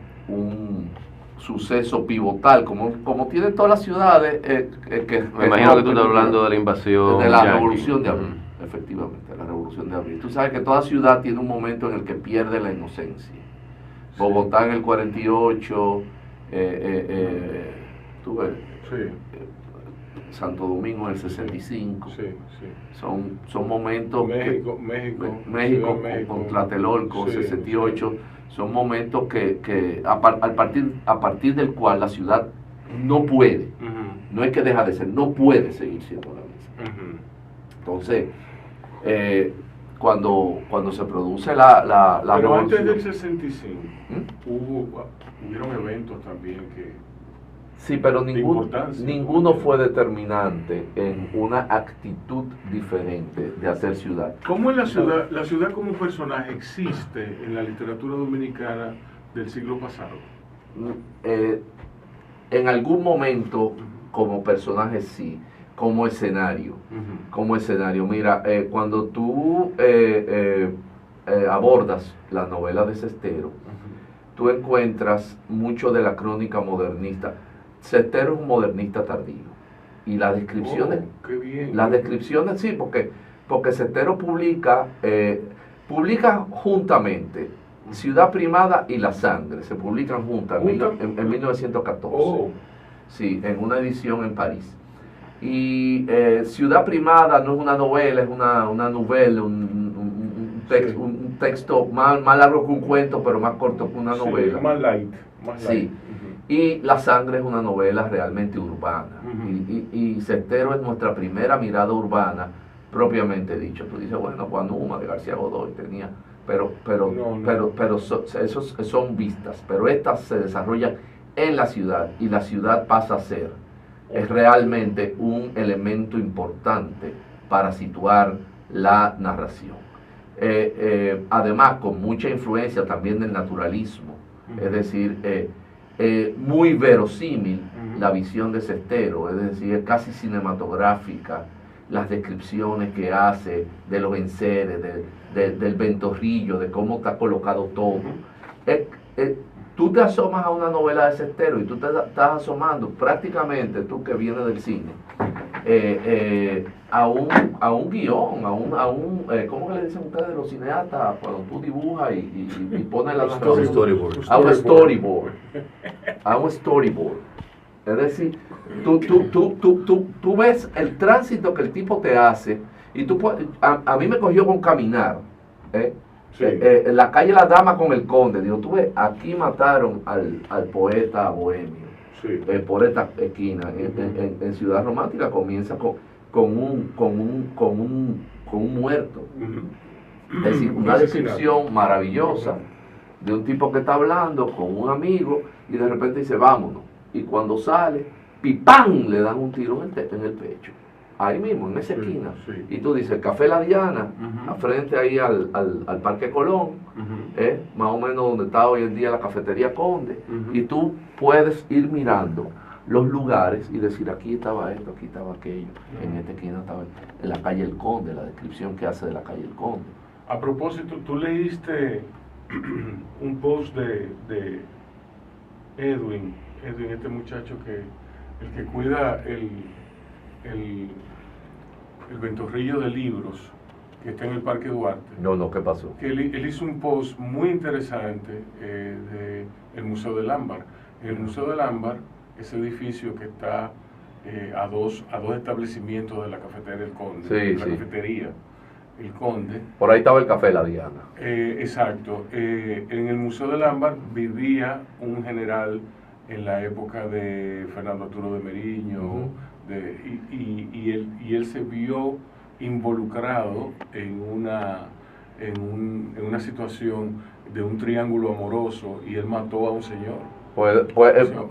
suceso pivotal, como tienen todas las ciudades. Me imagino que tú estás hablando de la invasión. de la yanqui. Revolución de Abril, efectivamente, la Revolución de Abril. Tú sabes que toda ciudad tiene un momento en el que pierde la inocencia. Bogotá en el 48, tú ves, Santo Domingo en el 65. Sí, sí. Son momentos México, con Tlatelolco, Sí, 68, son momentos que a partir del cual la ciudad no puede, no es que deja de ser, no puede seguir siendo la misma. Ujú. Entonces, cuando se produce la Pero antes revolución, del 65 hubieron eventos también que... sí, pero de ninguno importancia. fue determinante en una actitud diferente de hacer ciudad. ¿Cómo es la ciudad como un personaje existe en la literatura dominicana del siglo pasado? En algún momento, como personaje sí, como escenario. Mira, cuando tú abordas la novela de Cestero, tú encuentras mucho de la crónica modernista. Cestero es un modernista tardío. Y las descripciones, Qué bien. sí, porque Cestero publica juntamente Ciudad Primada y La Sangre se publican juntas ¿Juntas? en 1914. Oh. Sí, en una edición en París. Y Ciudad Primada no es una novela, es una novela, un texto más largo que un cuento, pero más corto que una novela. Sí, más light. Sí. Y La Sangre es una novela realmente urbana. Y Cestero es nuestra primera mirada urbana, propiamente dicho. Tú dices, bueno, Juan Numa de García Godoy tenía, pero esos son vistas, pero estas se desarrollan en la ciudad y la ciudad pasa a ser es realmente un elemento importante para situar la narración. Además, con mucha influencia también del naturalismo, es decir, muy verosímil la visión de Cestero, es decir, casi cinematográfica, las descripciones que hace de los enseres, del ventorrillo, de cómo está colocado todo. Tú te asomas a una novela de Cestero y tú te estás asomando prácticamente, tú que vienes del cine, a un guión, ¿cómo que le dicen ustedes los cineastas? Cuando tú dibujas y pones la narración. A un storyboard. Es decir, tú ves el tránsito que el tipo te hace y tú puedes, a mí me cogió con caminar, Sí. en la calle La Dama con el Conde. Digo, tú ves, aquí mataron al poeta bohemio, Sí. por esta esquina. En Ciudad Romántica comienza con un muerto. Es decir, una descripción maravillosa de un tipo que está hablando con un amigo y de repente dice, vámonos. Y cuando sale, ¡pipán! Le dan un tiro en el pecho. Ahí mismo, en esa esquina. Sí. Y tú dices, Café La Diana, frente ahí al Parque Colón, más o menos donde está hoy en día la Cafetería Conde. Y tú puedes ir mirando los lugares y decir, aquí estaba esto, aquí estaba aquello, en esta esquina estaba en la calle El Conde, la descripción que hace de la calle El Conde. A propósito, tú leíste un post de Edwin, este muchacho el que cuida el ventorrillo de libros que está en el Parque Duarte. No, ¿qué pasó? Que él hizo un post muy interesante del Museo del Ámbar. El Museo del Ámbar, ese edificio que está a dos establecimientos de la cafetería El Conde, cafetería El Conde. Por ahí estaba el Café La Diana. Exacto. En el Museo del Ámbar vivía un general en la época de Fernando Arturo de Meriño, y él se vio involucrado en una situación de un triángulo amoroso y él mató a un señor, a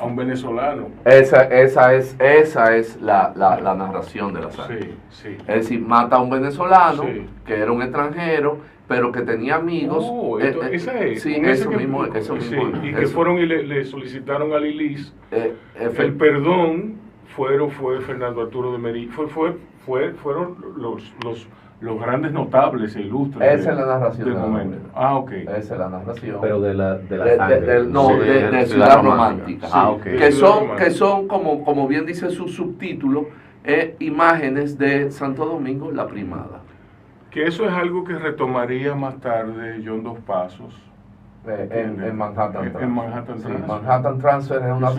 un venezolano. Esa es la narración de La Sangre. Sí. Es decir, mata a un venezolano que era un extranjero, pero que tenía amigos. Esa es. Sí, eso mismo. Y que fueron y le solicitaron a Lilis el perdón. Fue Fernando Arturo de Meriño, fueron los grandes notables e ilustres. Esa es la narración del momento. Ok. Esa es la narración. Pero de la sangre. De Ciudad Romántica. Sí. Que son como bien dice su subtítulo, imágenes de Santo Domingo, La Primada. Que eso es algo que retomaría más tarde John Dos Pasos. En Manhattan Transfer. En Manhattan Transfer. Sí, Manhattan Transfer es una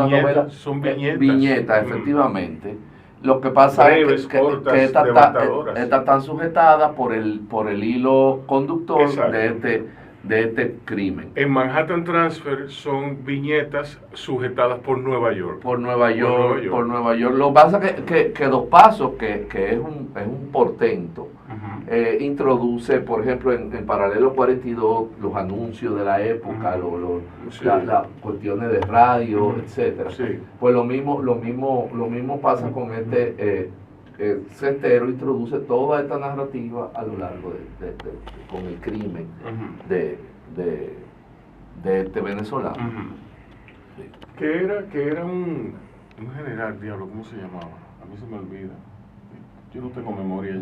novela. Son viñetas. Viñetas, efectivamente. Lo que pasa breves, es que cortas, esta devastadoras. está sujetada por el hilo conductor de este crimen. En Manhattan Transfer son viñetas sujetadas por Nueva York. Por Nueva York. Lo que pasa es que Dos Pasos, que es un portento, introduce, por ejemplo, en Paralelo 42, los anuncios de la época, las cuestiones de radio, etcétera. Sí. Pues lo mismo pasa con Cestero introduce toda esta narrativa a lo largo con el crimen de este venezolano. Que era un general, diablo, ¿cómo se llamaba? A mí se me olvida. Yo no tengo memoria.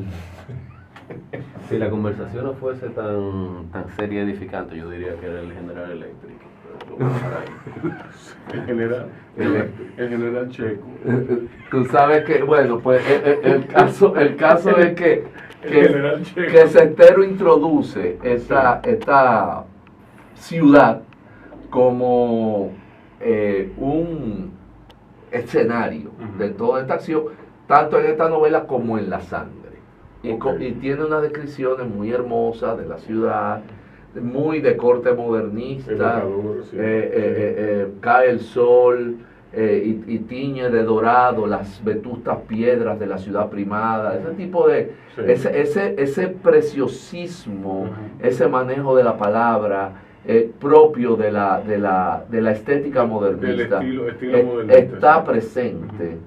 Si la conversación no fuese tan seria y edificante, yo diría que era el general eléctrico. El general Checo. Tú sabes que, bueno, pues el caso es que general Checo. Cestero introduce esta ciudad como un escenario de toda esta acción, tanto en esta novela como en La Sangre. Y tiene unas descripciones muy hermosas de la ciudad, muy de corte modernista. Evocador, sí. Cae el sol y tiñe de dorado las vetustas piedras de la ciudad primada, ese tipo de, Sí. ese preciosismo, ese manejo de la palabra propio de la estética modernista, Del estilo modernista, está sí. presente.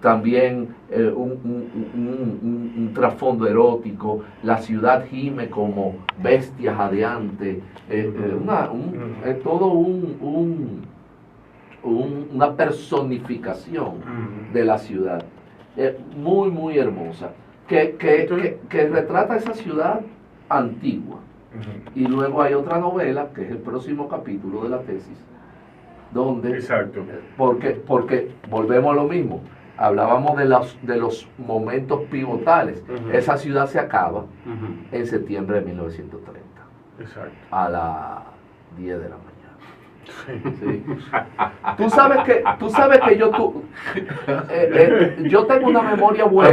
También un trasfondo erótico, la ciudad gime como bestia jadeante, es todo una personificación de la ciudad, muy muy hermosa, que retrata esa ciudad antigua. Y luego hay otra novela, que es el próximo capítulo de la tesis, donde, Exacto. porque volvemos a lo mismo, hablábamos de los momentos pivotales. Esa ciudad se acaba en septiembre de 1930, Exacto. a las 10 de la mañana. Sí. Tú sabes que yo tengo una memoria A mí, buena.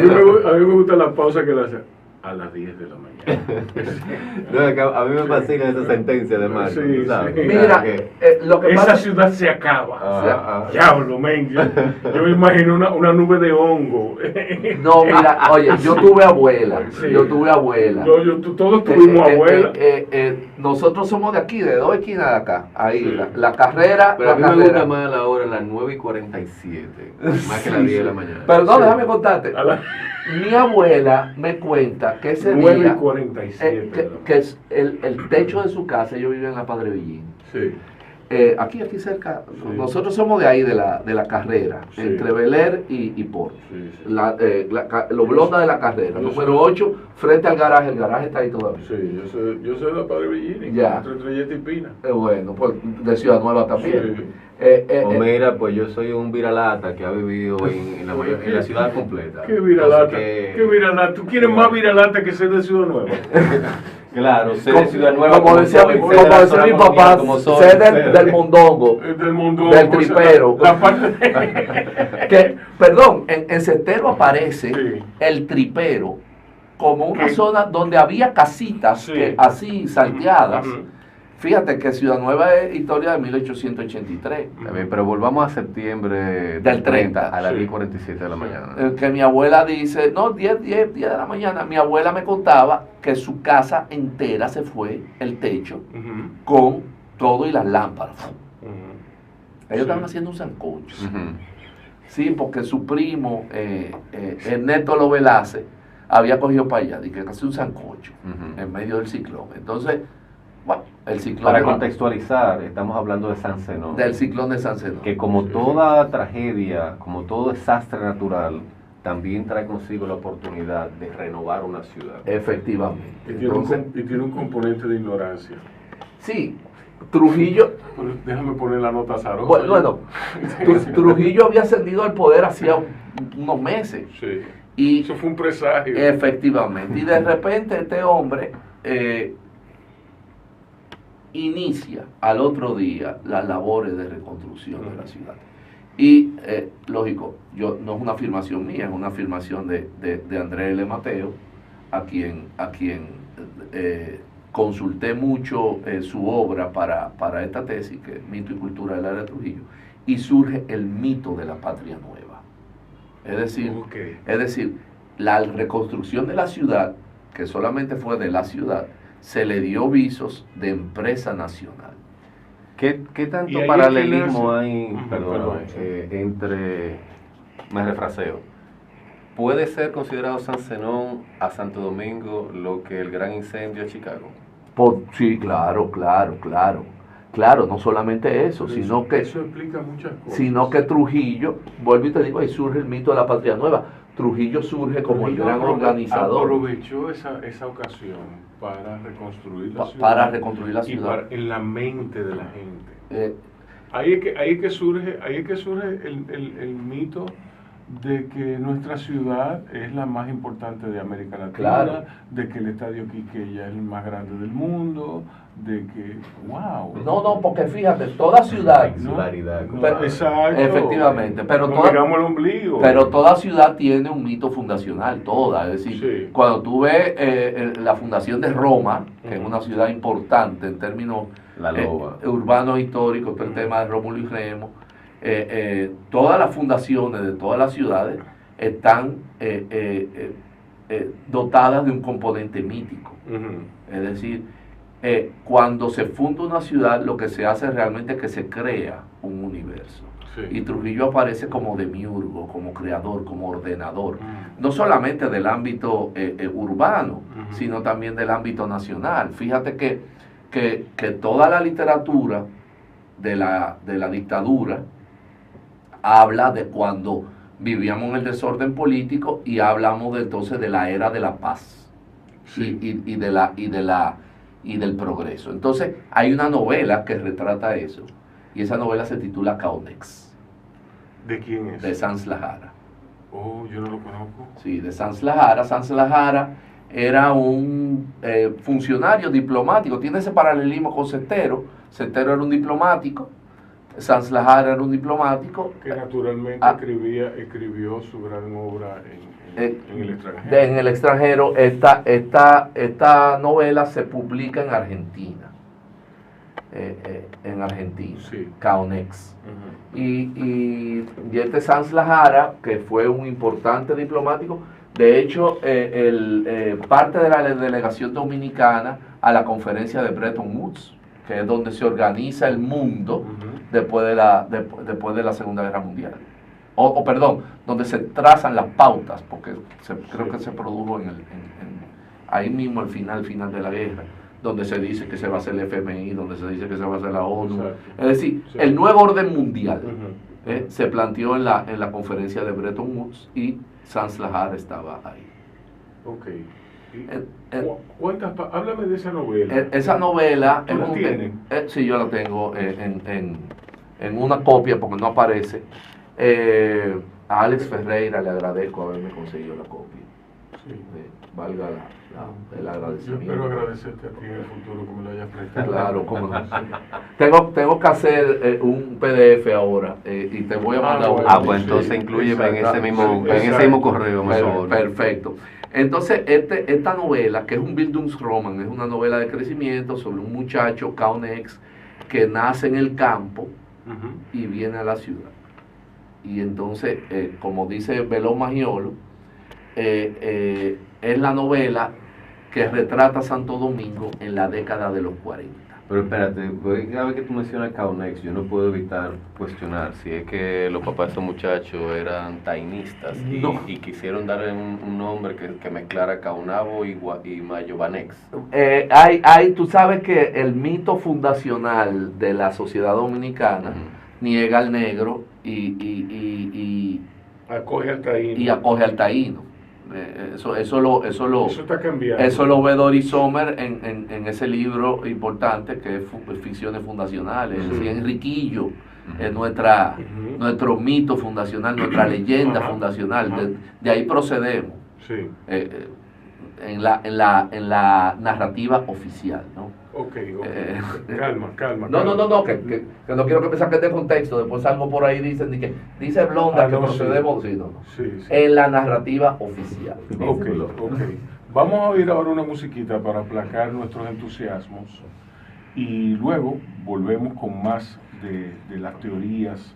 a mí me gusta la pausa que le hace a las 10 de la mañana. No, es que a mí me fascina esa sentencia de Marco, Sí, ¿sabes? sí. Mira, lo que Esa pasa ciudad se acaba. Ah, Diablo, men. Yo me imagino una nube de hongo. no, mira, oye, yo tuve abuela, Sí. Todos tuvimos abuela. Nosotros somos de aquí, de dos esquinas de acá, ahí, Sí. la carrera, Pero la a mí me carrera. gusta más la hora, las 9:47, más que las 10 de la mañana. Pero no, déjame contarte. A las Mi abuela me cuenta que ese 9:47. día, que es el techo de su casa, ellos viven en la Padre Villín. Sí. Aquí cerca, Sí. nosotros somos de ahí, de la carrera, Sí. entre Bel Air y Port. Sí, sí. Los blondas de la carrera, Yo número 8, frente al garaje, el garaje está ahí todavía. Sí, yo soy de la Padre Villini, Ya. entre Trelleta y Pina. Bueno, pues de Ciudad Nueva también. Sí. O mira, pues yo soy un viralata que ha vivido en la ciudad completa. ¿Qué viralata? Entonces, ¿Qué viralata? ¿Tú quieres más viralata que ser de Ciudad Nueva? Claro, ser de Ciudad Nueva. Como decía soy, mi ser de la zona papá, colonial como soy, sé ser- del mondongo. Del mundo. Del tripero. La parte Que, perdón, en Cestero aparece Sí. el tripero como una ¿Qué? zona donde había casitas Sí. así salteadas. Ujú. Fíjate que Ciudad Nueva es historia de 1883. Está bien, pero volvamos a septiembre Del 30, a las sí. 10:47 de la mañana. Que mi abuela dice, no, 10 de la mañana. Mi abuela me contaba que su casa entera se fue, el techo, Ujú. con todo y las lámparas. Ujú. Ellos Sí. estaban haciendo un sancocho. Ujú. Sí, porque su primo, Ernesto Lovelace, había cogido para allá, y que hacía un sancocho Ujú. en medio del ciclón. Entonces, bueno, el ciclón Para de- contextualizar, estamos hablando de San Zenón, del ciclón de San Zenón. que como toda tragedia, como todo desastre natural, también trae consigo la oportunidad de renovar una ciudad. Efectivamente. Y tiene, Entonces, y tiene un componente de ignorancia. sí, Trujillo, Pero déjame poner la nota azarosa. bueno, Trujillo había ascendido al poder hacía unos meses. Sí. Y Eso fue un presagio. efectivamente, y de repente este hombre inicia al otro día las labores de reconstrucción de la ciudad. Y lógico, no es una afirmación mía, es una afirmación de Andrés L. Mateo, a quien consulté mucho su obra para esta tesis, que es Mito y Cultura del Área de Trujillo, y surge el mito de la patria nueva. Es decir, la reconstrucción de la ciudad, que solamente fue de la ciudad, se le dio visos de empresa nacional. ¿Qué Y tanto ahí paralelismo es que nace- hay, Ujú, perdón, perdón. entre, me refraseo, puede ser considerado San Zenón a Santo Domingo lo que el gran incendio de Chicago? Sí, claro, no solamente eso, sino que Eso explica muchas cosas. Trujillo, vuelvo y te digo, ahí surge el mito de la patria nueva. Trujillo surge como el Trujillo gran organizador aprovechó esa ocasión para reconstruir la ciudad. para reconstruir la y ciudad. en la mente de la gente. Eh, Ahí es que surge el mito de que nuestra ciudad es la más importante de América Latina, Claro. de que el Estadio Quisqueya es el más grande del mundo, de que, wow. No, porque fíjate, toda ciudad, Insularidad. Pero- Exacto. efectivamente, pero Nos toda- miramos el ombligo. pero toda ciudad tiene un mito fundacional, toda. Es decir, Sí. cuando tú ves la fundación de Roma, que es Ujú. una ciudad importante en términos La loba. urbanos históricos, el Ujú. tema de Rómulo y Remo, todas las fundaciones de todas las ciudades están dotadas de un componente mítico. Ujú. Es decir, cuando se funda una ciudad, lo que se hace realmente es que se crea un universo. Y Sí. Trujillo aparece como demiurgo, como creador, como ordenador, Ujú. no solamente del ámbito urbano, Ujú. sino también del ámbito nacional. Fíjate que toda la literatura de la dictadura habla de cuando vivíamos en el desorden político y hablamos entonces de la era de la paz Sí. y del progreso. Entonces hay una novela que retrata eso y esa novela se titula Caunex, ¿De quién es? de Sanz Lajara. Oh, yo no lo conozco. Sí, de Sanz Lajara. Sanz Lajara era un funcionario diplomático, tiene ese paralelismo con Cestero. Cestero era un diplomático, Sanz Lajara era un diplomático. Que naturalmente Ah. escribió su gran obra en el extranjero. En el extranjero, esta novela se publica en Argentina. Sí. Caunex. Ujú. Y este Sanz Lajara, que fue un importante diplomático, de hecho, parte de la delegación dominicana a la conferencia de Bretton Woods, que es donde se organiza el mundo Ujú. después de la Segunda Guerra Mundial. Perdón, donde se trazan las pautas, porque creo que se produjo ahí mismo al final de la guerra, donde se dice que se va a hacer el FMI, donde se dice que se va a hacer la ONU. Exacto. Es decir, Sí. el nuevo orden mundial Ujú. se planteó en la conferencia de Bretton Woods y Sanz Lajara estaba ahí. Ok. Y- En- háblame de esa novela. Esa novela... ¿Tú la tienes? sí, yo la tengo en una copia porque no aparece. A Alex Ferreira le agradezco haberme conseguido la copia. Sí. Valga el Yo agradecimiento. espero agradecerte a ti en el futuro que me lo hayas prestado. Claro, cómo no. Tengo que hacer un PDF ahora y te voy a mandar bueno. Ah, pues entonces Sí, inclúyeme en exacto. ese mismo, Sí, en ese exacto. mismo correo, por favor. Perfecto. Entonces, esta novela, que es un Bildungsroman, es una novela de crecimiento sobre un muchacho, Caunex, que nace en el campo Ujú. y viene a la ciudad. Y entonces, como dice Belón Magiolo, es la novela que retrata Santo Domingo en la década de los 40. Pero espérate, porque cada vez que tú mencionas Caunex, yo no puedo evitar cuestionar si es que los papás de esos muchachos eran tainistas No. y quisieron darle un nombre que mezclara Caunabo y Mayobanex. Tú sabes que el mito fundacional de la sociedad dominicana niega al negro y Acoge al taíno. acoge al taíno. Eso Eso está cambiando. Eso lo ve Doris Sommer en ese libro importante que es Ficciones Fundacionales. Es decir, Enriquillo es Ujú. nuestro mito fundacional, nuestra leyenda Ajá, fundacional. ajá. De ahí procedemos Sí. en la narrativa oficial, ¿no? Ok. Eh, Calma. No, que no quiero que me saquen de contexto. Después algo por ahí dicen dice Blonda Ah, que no, sí. procedemos. Sí, no. Sí. En la narrativa oficial. Ok. Vamos a oír ahora una musiquita para aplacar nuestros entusiasmos y luego volvemos con más de las teorías.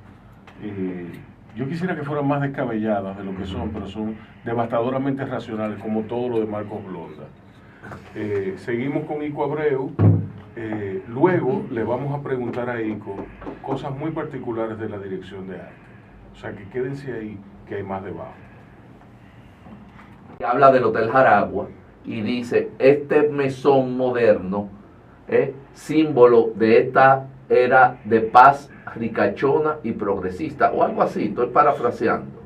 Yo quisiera que fueran más descabelladas de lo que son, pero son devastadoramente racionales, como todo lo de Marcos Blonda. Seguimos con Ico Abreu. Luego le vamos a preguntar a Ico cosas muy particulares de la dirección de arte. O sea, que quédense ahí, que hay más debajo. Habla del Hotel Jaragua y dice, este mesón moderno es símbolo de esta era de paz ricachona y progresista, o algo así, estoy parafraseando.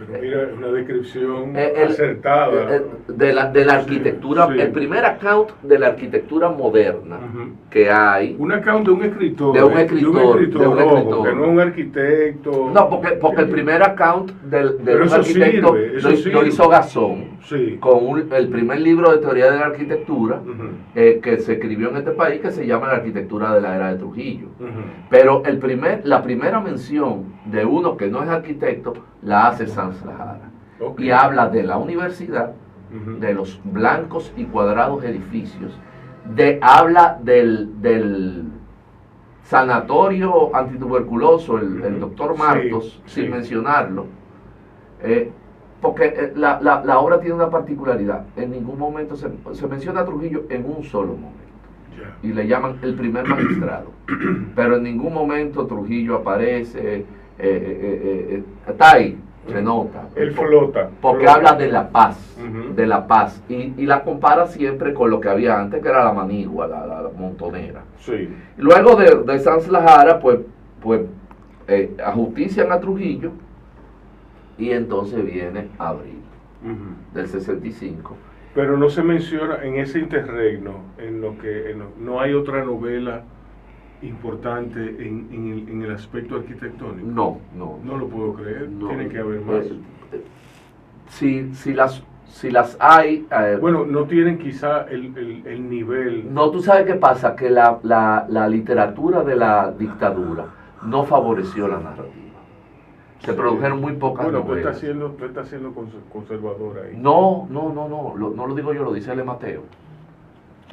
Pero mira, una descripción el- acertada. de la arquitectura, Sí. el primer account de la arquitectura moderna Ujú. que hay. Un account de un escritor. De un ¿eh? escritor, De un escritor, de un ojo, escritor. que no es un arquitecto. No, porque el primer account de Pero un eso arquitecto sirve, eso lo sirve. hizo Gasón Sí. con el primer libro de teoría de la arquitectura Ujú, que se escribió en este país, que se llama La arquitectura de la era de Trujillo. ujú. Pero la primera mención de uno que no es arquitecto la hace Sanz Lajara. Ok. Y habla de la universidad, Ujú. de los blancos y cuadrados edificios, habla del sanatorio antituberculoso, el doctor Sí, Martos, sí. sin mencionarlo, porque la obra tiene una particularidad. En ningún momento se menciona a Trujillo en un solo momento. Ya. Y le llaman el primer magistrado. Pero en ningún momento Trujillo aparece, está ahí, se nota. Él flota. Porque flota. habla de la paz, Ujú. de la paz. Y la compara siempre con lo que había antes, que era la manigua, la montonera. Sí. Luego de Sanz Lajara, pues ajustician a Trujillo y entonces viene Abril Ujú. del 65. Pero no se menciona en ese interregno, no hay otra novela importante en el aspecto arquitectónico. No. No lo puedo creer, No. tiene que haber más. Si las hay, Bueno, no tienen quizá el nivel. no, tú sabes qué pasa, que la literatura de la dictadura no favoreció la narrativa. Se Sí. produjeron muy pocas Bueno, tú novelas. estás siendo conservador ahí. No lo digo yo, lo dice L. Mateo.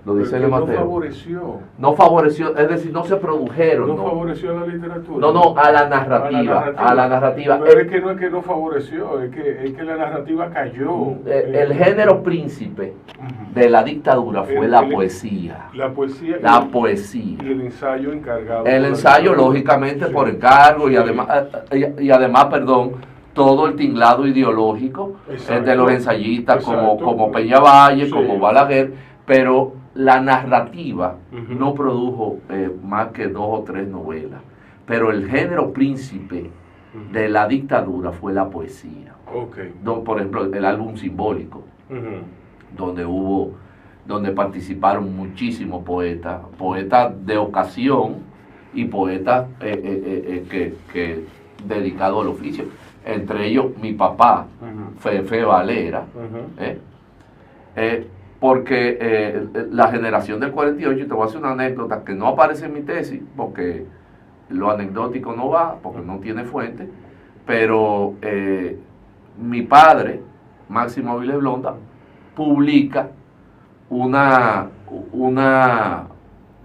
Lo Pero dice que L. no Mateo. favoreció. No favoreció, es decir, no se produjeron. No No, favoreció a la literatura. no, a la narrativa. A la narrativa. Pero es que no favoreció, es que la narrativa cayó. El género príncipe Ujú. de la dictadura fue la poesía. La poesía. La y poesía. el ensayo encargado. El por la ensayo, dictadura. lógicamente, Sí. por encargo y Sí. además, perdón, todo el tinglado ideológico Exacto. de los ensayistas Exacto. como Peñavalle, Sí. como Balaguer, pero la narrativa Ujú. no produjo más que 2 o 3 novelas. Pero el género príncipe Ujú. de la dictadura fue la poesía. Ok. Por ejemplo, el álbum simbólico, Ujú. donde participaron muchísimos poetas de ocasión y poetas que dedicados al oficio. Entre ellos mi papá, Ujú. Fefe Valera, Ujú. porque la generación del 48, y te voy a hacer una anécdota que no aparece en mi tesis, porque lo anecdótico no va, porque no tiene fuente, pero mi padre, Máximo Avilés Blonda, publica una,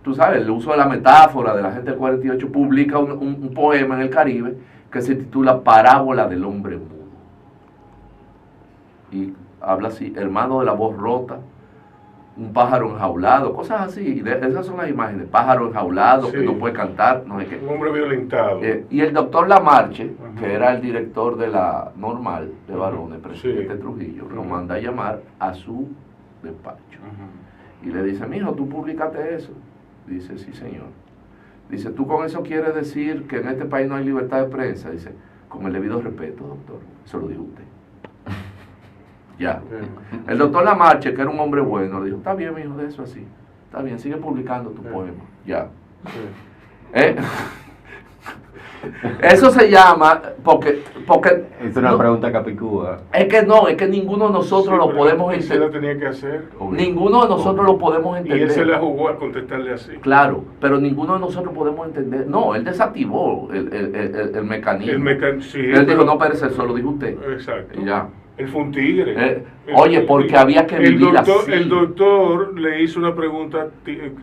tú sabes, el uso de la metáfora de la gente del 48, publica un poema en el Caribe que se titula Parábola del hombre mudo. Y habla así, hermano de la voz rota, un pájaro enjaulado, cosas así. Esas son las imágenes, pájaro enjaulado, Sí. que no puede cantar, no sé qué. Un hombre violentado. Y el doctor Lamarche, Ujú. que era el director de la Normal de Varones, presidente Sí. Trujillo, lo Ujú. manda a llamar a su despacho. Ujú. Y le dice, mijo, ¿tú publicaste eso? Dice, sí, señor. Dice, ¿tú con eso quieres decir que en este país no hay libertad de prensa? Dice, con el debido respeto, doctor. Eso lo dijo usted. Ya. El doctor Lamarche, que era un hombre bueno, le dijo, está bien, mijo, de eso así. Está bien, sigue publicando tu poema. Ya. Sí. ¿Eh? Eso se llama, porque Es una no, pregunta capicúa. es que ninguno de nosotros Sí, lo pero podemos él se la entender. tenía que hacer. Ninguno de nosotros lo podemos Y él se entender. la jugó a contestarle así. Claro, pero ninguno de nosotros podemos entender. No, él desactivó el mecanismo. Sí, Él dijo, no, pero eso lo dijo usted. Exacto. Y ya. Él fue un tigre. Oye, porque había que vivir así. El doctor le hizo una pregunta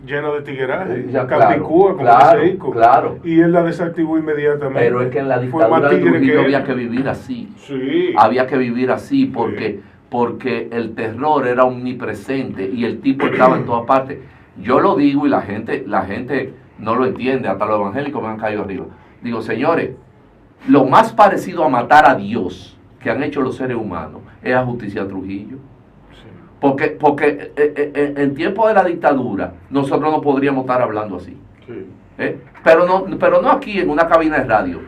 llena de tigueraje. Ya, Capicúa, como claro, dice Ico. claro. Y él la desactivó inmediatamente. Pero es que en la Fue más dictadura de tigre Trujillo que él. había que vivir así. Sí. Había que vivir así porque el terror era omnipresente y el tipo estaba en todas partes. Yo lo digo y la gente no lo entiende, hasta los evangélicos me han caído arriba. Digo, señores, lo más parecido a matar a Dios que han hecho los seres humanos es ajusticiar a Trujillo. Sí. Porque en tiempo de la dictadura nosotros no podríamos estar hablando así. Sí. Pero no aquí en una cabina de radio.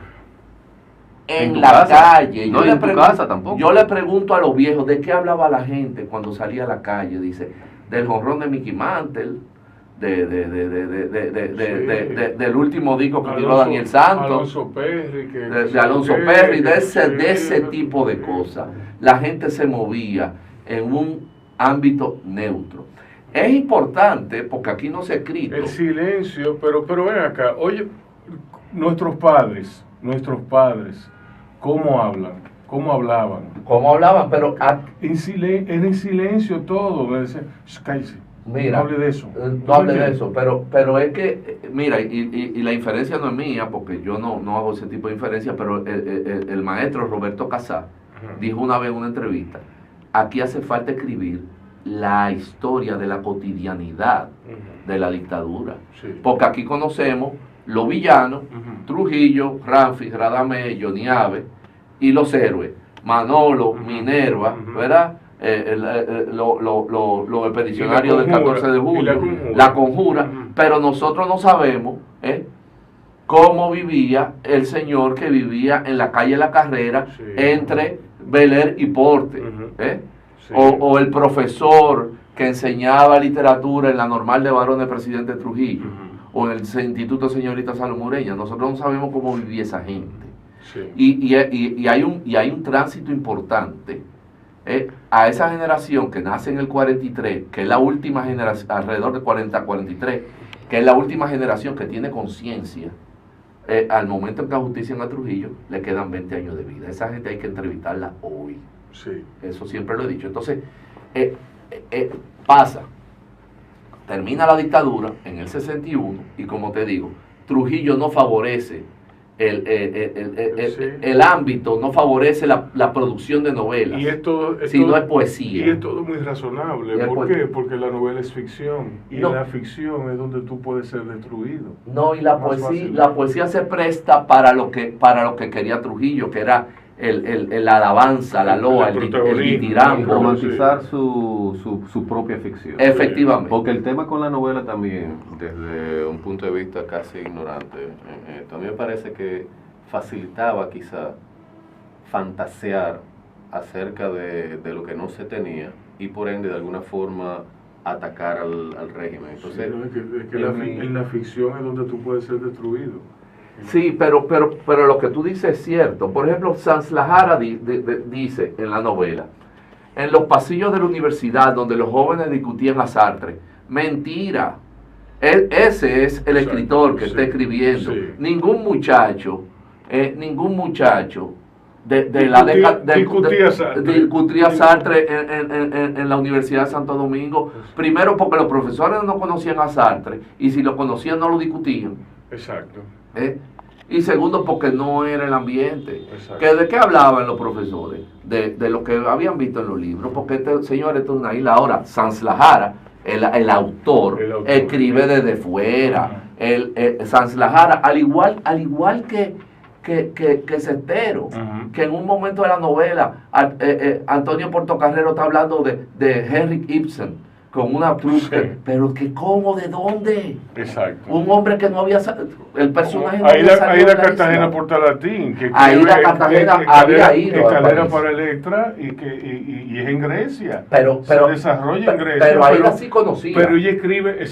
en tu la casa. calle. No, y en tu casa tampoco. Yo le pregunto a los viejos, ¿de qué hablaba la gente cuando salía a la calle? Dice, del jonrón de Mickey Mantle, del último disco que tiró Daniel Santos, Alonso Perry, de Alonso Perry, de ese tipo de cosas. La gente se movía en un ámbito neutro. Es importante, porque aquí no se ha escrito. El silencio, pero ven acá, oye, nuestros padres, ¿cómo hablan? ¿Cómo hablaban? ¿Cómo hablaban? Pero Era en silencio todo, me decían, cállese, mira, no hable de eso. No hable de eso, pero es que, mira, y la inferencia no es mía, porque yo no hago ese tipo de inferencia, pero el maestro Roberto Casá dijo una vez en una entrevista, aquí hace falta escribir la historia de la cotidianidad de la dictadura, porque aquí conocemos los villanos, Trujillo, Ramfis, Radamés, Johnny Abe, y los héroes, Manolo, Minerva, ¿verdad? Los expedicionarios del 14 de julio, la conjura, pero nosotros no sabemos cómo vivía el señor que vivía en la calle La Carrera, entre Bel-Air y Porte, o el profesor que enseñaba literatura en la Normal de Varones Presidente Trujillo, o en el Instituto Señorita Salomón Ureña. Nosotros no sabemos cómo vivía esa gente. Y hay un tránsito importante a esa generación que nace en el 43, que es la última generación, alrededor de 40-43, que es la última generación que tiene conciencia. Al momento en que ajustician a Trujillo, le quedan 20 años de vida. Esa gente hay que entrevistarla hoy. Eso siempre lo he dicho. Entonces, termina la dictadura en el 61, y como te digo, Trujillo no favorece el ámbito, no favorece la producción de novelas, y sino es poesía. Y es todo muy razonable. ¿Por qué? Porque la novela es ficción, y no, la ficción es donde tú puedes ser destruido. No, y la poesía se presta para lo que quería Trujillo, que era la alabanza, la loa, el ditirambo. Romantizar su propia ficción. Efectivamente. Porque el tema con la novela también, desde un punto de vista casi ignorante, también me parece que facilitaba quizá fantasear acerca de lo que no se tenía, y por ende de alguna forma atacar al régimen. Entonces, en la ficción es donde tú puedes ser destruido. Sí, pero lo que tú dices es cierto. Por ejemplo, Sanz Lajara dice en la novela, en los pasillos de la universidad donde los jóvenes discutían a Sartre, mentira. Ese es el escritor que está escribiendo. Ningún muchacho de la década discutía Sartre en la Universidad de Santo Domingo. Primero porque los profesores no conocían a Sartre, y si lo conocían no lo discutían. Exacto. Y segundo porque no era el ambiente. Exacto. ¿De qué hablaban los profesores? De lo que habían visto en los libros, porque señor, esto es una isla. Ahora, Sanz Lajara, el autor, escribe desde fuera. Sanz Lajara, al igual que Cestero, que en un momento de la novela Antonio Portocarrero está hablando de Henrik Ibsen con una truque, pero que cómo, de dónde. Exacto. Un hombre que no había el personaje no había salido Aida de la Cartagena isla. Portalatín, que Aida Cartagena había ido a Escalera París. para Electra, y es en Grecia. Se desarrolla en Grecia. Pero Aida sí conocía. Pero ella escribe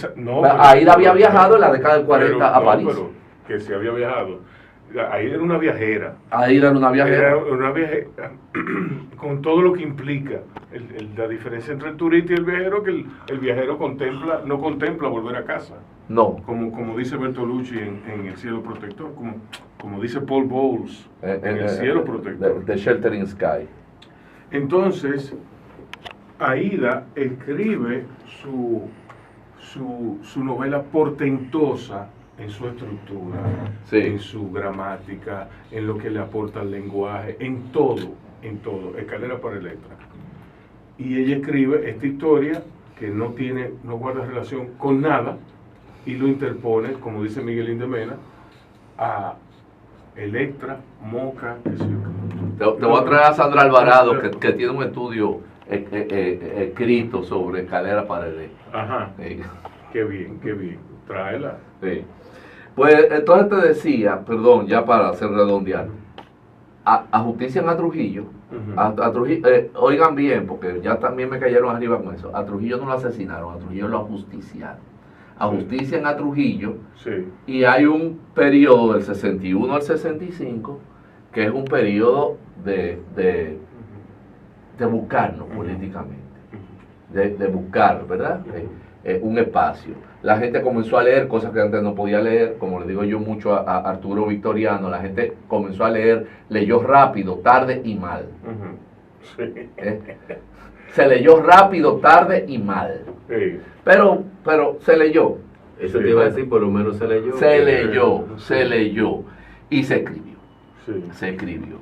Aida había viajado en la década del 40 a París. Pero que sí había viajado. Aida era una viajera. Aida era una viajera. Era una viajera con todo lo que implica la diferencia entre el turista y el viajero, que el viajero no contempla volver a casa. No. Como dice Bertolucci en El cielo protector, como dice Paul Bowles en El cielo protector. The Sheltering Sky. Entonces, Aida escribe su novela portentosa en su estructura, en su gramática, en lo que le aporta el lenguaje, en todo, Escalera para Electra. Y ella escribe esta historia que no guarda relación con nada, y lo interpone, como dice Miguel Indemena, a Electra, Moca, qué sé yo. Te voy a traer a Sandra Alvarado, que tiene un estudio escrito sobre Escalera para Electra. Ajá. Qué bien. Tráela. Sí. Pues entonces te decía, perdón, ya para hacer redondear, ajustician a Trujillo. A Trujillo, oigan bien, porque ya también me cayeron arriba con eso. A Trujillo no lo asesinaron, a Trujillo lo ajusticiaron. Ajustician a Trujillo, y hay un periodo del 61 al 65 que es un periodo de buscarnos políticamente, de buscar, ¿verdad? Un espacio. La gente comenzó a leer cosas que antes no podía leer, como le digo yo mucho a Arturo Victoriano, la gente comenzó a leer, leyó rápido, tarde y mal. Se leyó rápido, tarde y mal. Pero se leyó. Eso te iba a decir, por lo menos se leyó. Se leyó y se escribió. Se escribió.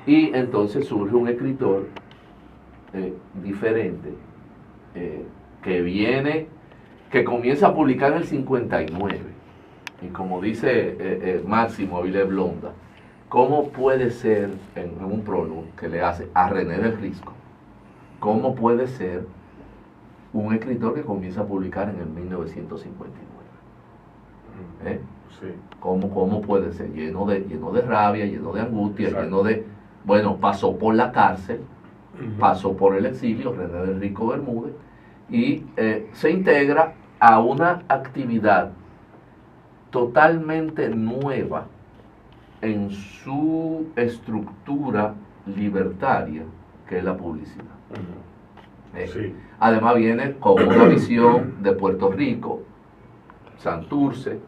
Y entonces surge un escritor diferente que comienza a publicar en el 59. Y como dice Máximo Avilés Blonda, ¿cómo puede ser, en un prólogo que le hace a René del Risco, cómo puede ser un escritor que comienza a publicar en el 1959? ¿Cómo puede ser? Lleno de rabia, lleno de angustia, lleno de... Bueno, pasó por la cárcel, pasó por el exilio, René del Risco Bermúdez, y se integra a una actividad totalmente nueva en su estructura libertaria, que es la publicidad. Además viene con una visión de Puerto Rico, Santurce,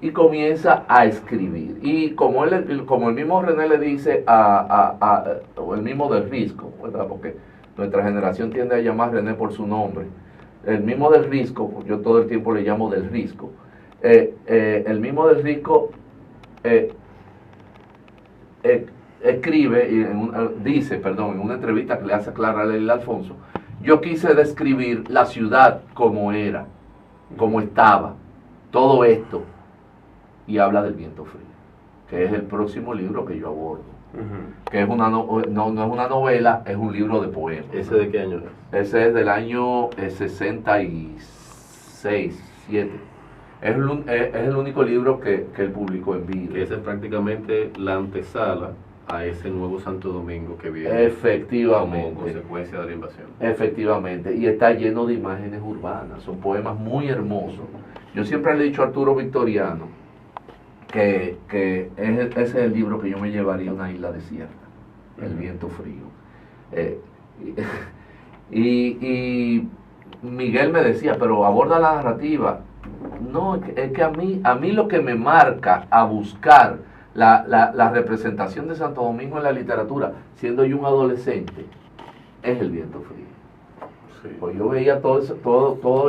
y comienza a escribir. Y como el mismo René le dice o el mismo del Risco, ¿verdad? Porque nuestra generación tiende a llamar a René por su nombre. El mismo del Risco, yo todo el tiempo le llamo del Risco. El mismo del Risco escribe, dice, en una entrevista que le hace Clara Leila Alfonso, yo quise describir la ciudad como era, como estaba, todo esto, y habla del Viento Frío, que es el próximo libro que yo abordo, que es no es una novela, es un libro de poemas. ¿Ese de qué año es? Ese es del año 66, 7. Es el único libro que él publicó en vida. Esa es prácticamente la antesala a ese nuevo Santo Domingo que viene. Efectivamente. Como consecuencia de la invasión. Efectivamente. Y está lleno de imágenes urbanas. Son poemas muy hermosos. Yo siempre le he dicho a Arturo Victoriano que ese es el libro que yo me llevaría a una isla desierta. El Viento Frío. Y Miguel me decía, pero aborda la narrativa. No, es que a mí lo que me marca a buscar la representación de Santo Domingo en la literatura, siendo yo un adolescente, es el Viento Frío. Pues yo veía todo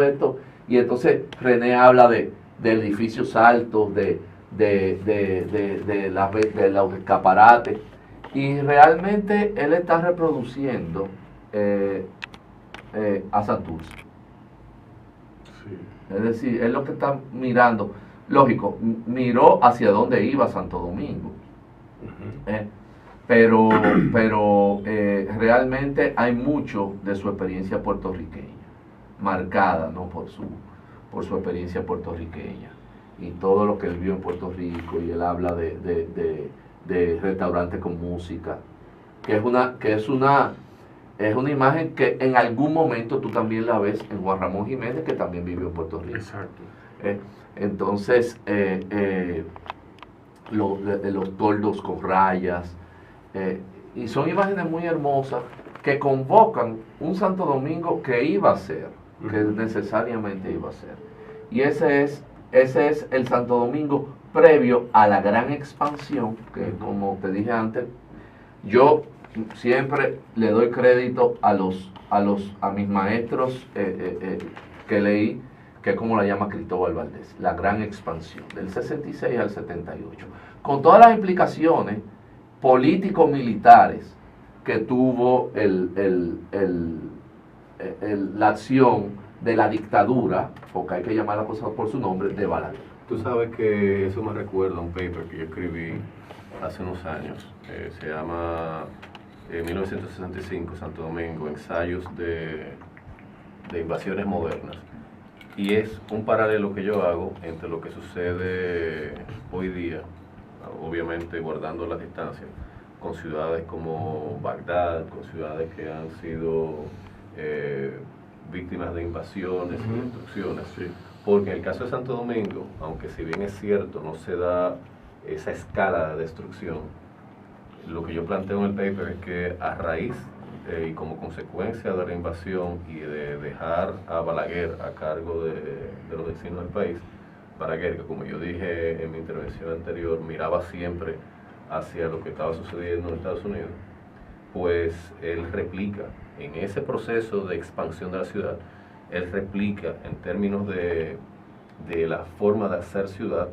esto, y entonces René habla de edificios altos, de los escaparates, y realmente él está reproduciendo a Santurce. Es decir, es lo que está mirando. Lógico, miró hacia dónde iba Santo Domingo. Pero realmente hay mucho de su experiencia puertorriqueña, marcada, ¿no? por su experiencia puertorriqueña. Y todo lo que él vio en Puerto Rico, y él habla de restaurantes con música, que es una imagen que en algún momento tú también la ves en Juan Ramón Jiménez, que también vivió en Puerto Rico. Exacto. Entonces, los toldos con rayas, y son imágenes muy hermosas que convocan un Santo Domingo que iba a ser, que necesariamente iba a ser. Y ese es el Santo Domingo previo a la gran expansión, que como te dije antes, yo siempre le doy crédito a mis maestros que leí, que es como la llama Cristóbal Valdés, la gran expansión, del 66 al 78, con todas las implicaciones político-militares que tuvo la acción de la dictadura, porque hay que llamar las cosas por su nombre, de Balaguer. Tú sabes que eso me recuerda a un paper que yo escribí hace unos años, se llama 1965, Santo Domingo, ensayos de invasiones modernas. Y es un paralelo que yo hago entre lo que sucede hoy día obviamente guardando las distancias, con ciudades como Bagdad, con ciudades que han sido víctimas de invasiones y destrucciones. Sí. Porque en el caso de Santo Domingo, aunque si bien es cierto, no se da esa escala de destrucción, lo que yo planteo en el paper es que a raíz y como consecuencia de la invasión y de dejar a Balaguer a cargo de los destinos del país, Balaguer, que como yo dije en mi intervención anterior, miraba siempre hacia lo que estaba sucediendo en Estados Unidos, pues él replica en ese proceso de expansión de la ciudad, él replica en términos de la forma de hacer ciudad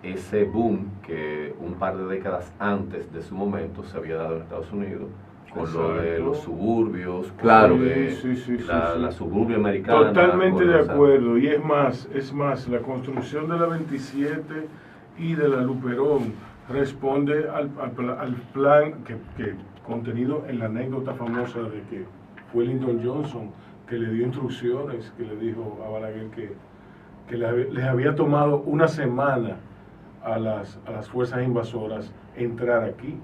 ese boom que un par de décadas antes de su momento se había dado en Estados Unidos, con lo de los suburbios, Claro. con lo de Sí. la suburbia americana. Totalmente con de esa- acuerdo, y es más, la construcción de la 27 y de la Luperón responde al plan que contenido en la anécdota famosa de que fue Lyndon Johnson que le dio instrucciones, que le dijo a Balaguer que les había tomado una semana a las fuerzas invasoras entrar aquí.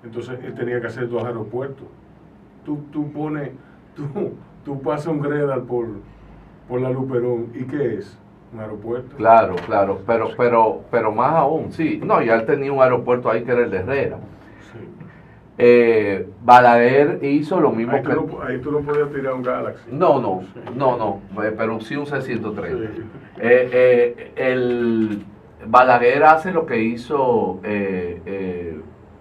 Entonces él tenía que hacer 2 aeropuertos. Tú pasas un Gredal por la Luperón, ¿y qué es? Un aeropuerto. Claro, pero más aún, sí. No, ya él tenía un aeropuerto ahí que era el de Herrera. Sí. Balaguer hizo lo mismo Ahí que... ahí tú no podías tirar un Galaxy. No, Sí. pero sí un C-130. Sí. El Balaguer hace lo que hizo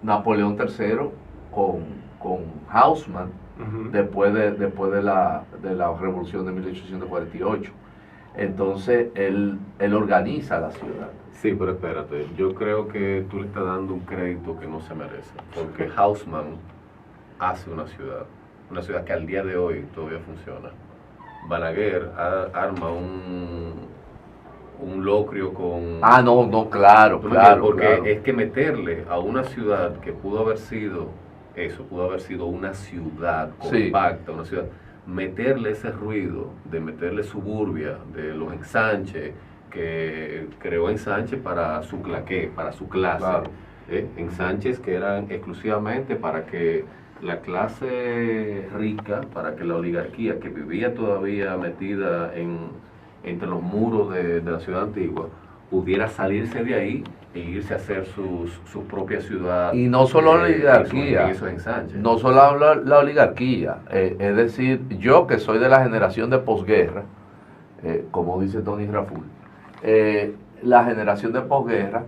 Napoleón III con Haussmann Ujú. después de la revolución de 1848. Entonces él organiza la ciudad. Sí, pero espérate, yo creo que tú le estás dando un crédito que no se merece, porque Haussmann hace una ciudad que al día de hoy todavía funciona. Balaguer arma un locrio con... No, claro, ¿Tú me entiendes? claro. Porque claro. es que meterle a una ciudad que pudo haber sido eso, pudo haber sido una ciudad Sí. compacta, una ciudad, meterle ese ruido, de meterle suburbia, de los ensanches, que creó ensanches para su clase, Claro. ensanches que eran exclusivamente para que la clase rica, para que la oligarquía que vivía todavía metida entre los muros de la ciudad antigua, pudiera salirse de ahí e irse a hacer su propia ciudad. Y no solo la oligarquía, en esos ensanches. no solo la oligarquía, es decir, yo que soy de la generación de posguerra, como dice Tony Raful, la generación de posguerra,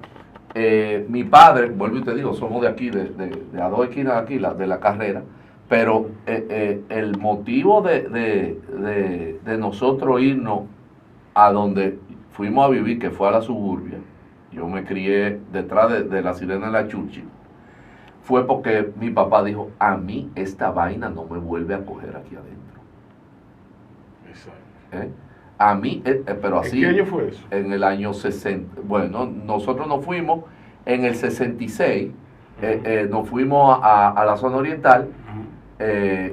mi padre, vuelvo y te digo, somos de aquí, de a 2 esquinas de aquí, de la carrera, pero el motivo de nosotros irnos a donde fuimos a vivir, que fue a la suburbia, yo me crié detrás de la Sirena de la Churchill, fue porque mi papá dijo, a mí esta vaina no me vuelve a coger aquí adentro. Exacto. A mí, pero así... ¿En qué año fue eso? En el año 60. Bueno, nosotros nos fuimos en el 66, nos fuimos a la zona oriental,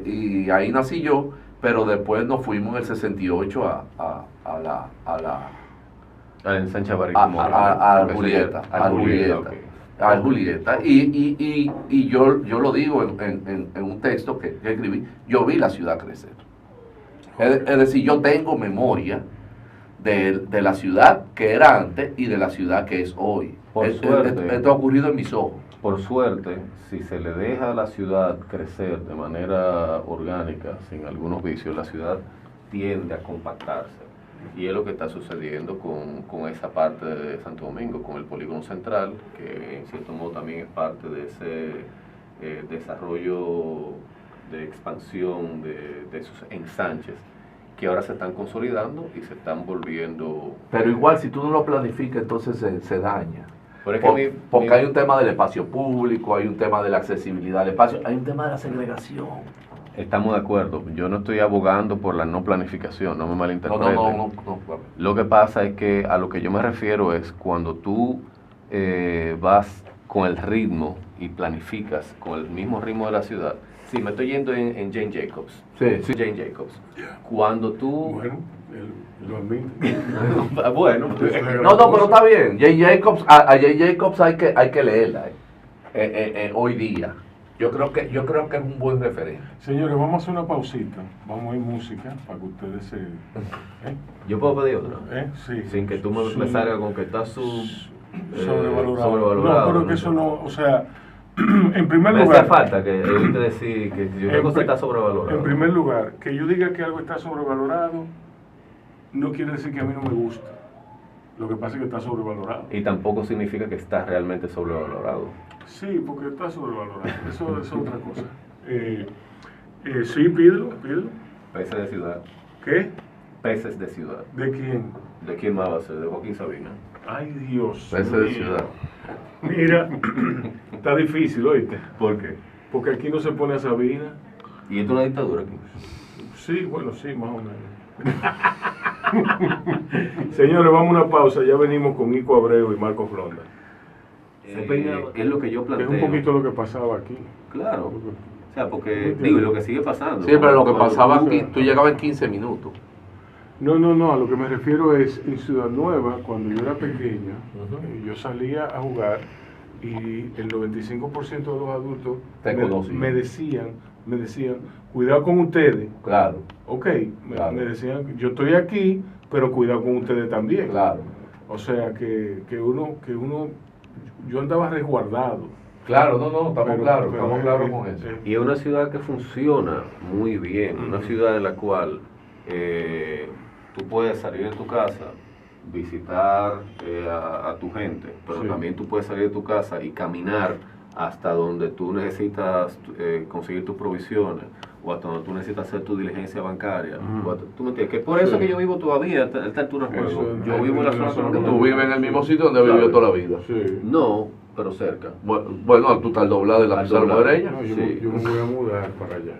y ahí nací yo, pero después nos fuimos en el 68 Al ensanche Barrio a Julieta, a Julieta. Y yo lo digo en un texto que escribí, yo vi la ciudad crecer. Es decir, yo tengo memoria de la ciudad que era antes y de la ciudad que es hoy. Suerte. Esto ha ocurrido en mis ojos. Por suerte, si se le deja a la ciudad crecer de manera orgánica, sin algunos vicios, la ciudad tiende a compactarse. Y es lo que está sucediendo con esa parte de Santo Domingo, con el polígono central, que en cierto modo también es parte de ese desarrollo de expansión de esos ensanches, que ahora se están consolidando y se están volviendo... Pero igual, si tú no lo planificas, entonces se daña. Pero es que Porque hay un tema del espacio público, hay un tema de la accesibilidad al espacio, hay un tema de la segregación. Estamos de acuerdo. Yo no estoy abogando por la no planificación, no me malinterpreten. No. Lo que pasa es que a lo que yo me refiero es cuando tú vas con el ritmo y planificas con el mismo ritmo de la ciudad. Sí, me estoy yendo en Jane Jacobs. Sí. Jane Jacobs. Cuando tú Bueno, Lo admito. Bueno, No, pero está bien. A J. Jacobs hay que leerla hoy día. Yo creo que es un buen referente. Señores, vamos a hacer una pausita. Vamos a ir música para que ustedes se... yo puedo pedir otra. Sí. Sin que tú me salgas con que estás sobrevalorado. No, pero que eso no, o sea, en primer me lugar... hace falta que oíste decir que yo creo que está sobrevalorado. En primer lugar, que yo diga que algo está sobrevalorado no quiere decir que a mí no me gusta. Lo que pasa es que está sobrevalorado. Y tampoco significa que está realmente sobrevalorado. Sí, porque está sobrevalorado. Eso es otra cosa. Sí, pídelo. Peces de ciudad. ¿Qué? Peces de ciudad. ¿De quién? ¿De quién más va a ser? De Joaquín Sabina. Ay, Dios. Peces de mío. ciudad. Mira, está difícil, ¿oíste? ¿Por qué? Porque aquí no se pone a Sabina. ¿Y esto es una dictadura aquí? Sí, bueno, sí, más o menos. Señores, vamos a una pausa. Ya venimos con Ico Abreu y Marcos Flonda. Es lo que yo Que planteo. es un poquito lo que pasaba aquí. Claro. O sea, porque, digo, y lo que sigue pasando. Sí, pero lo que Cuando- pasaba aquí, tú llegabas en 15 minutos. No, a lo que me refiero es en Ciudad Nueva, cuando yo era pequeño, yo salía a jugar y el 95% de los adultos Te conocían. me decían, cuidado con ustedes. Claro, Ok, Claro. me decían, yo estoy aquí, pero cuidado con ustedes también. claro. O sea, que uno, yo andaba resguardado. Claro, estamos Pero- claros, pero estamos es- claros con eso. Y es una ciudad que funciona muy bien, una ciudad en la cual tú puedes salir de tu casa, visitar a tu gente, pero Sí. también tú puedes salir de tu casa y caminar hasta donde tú necesitas conseguir tus provisiones o hasta donde tú necesitas hacer tu diligencia bancaria. ¿Tú me entiendes? Que por eso Sí. que yo vivo todavía a esta altura del Eso, juego. Yo vivo en la zona colonial. Tú vives en el mismo sitio donde has ¿Sabes? vivido toda la vida. Sí. No, pero cerca. Bueno, tú estás al doblado de la Al pizarra doblado. madreña. No, Sí. yo me voy a mudar para allá.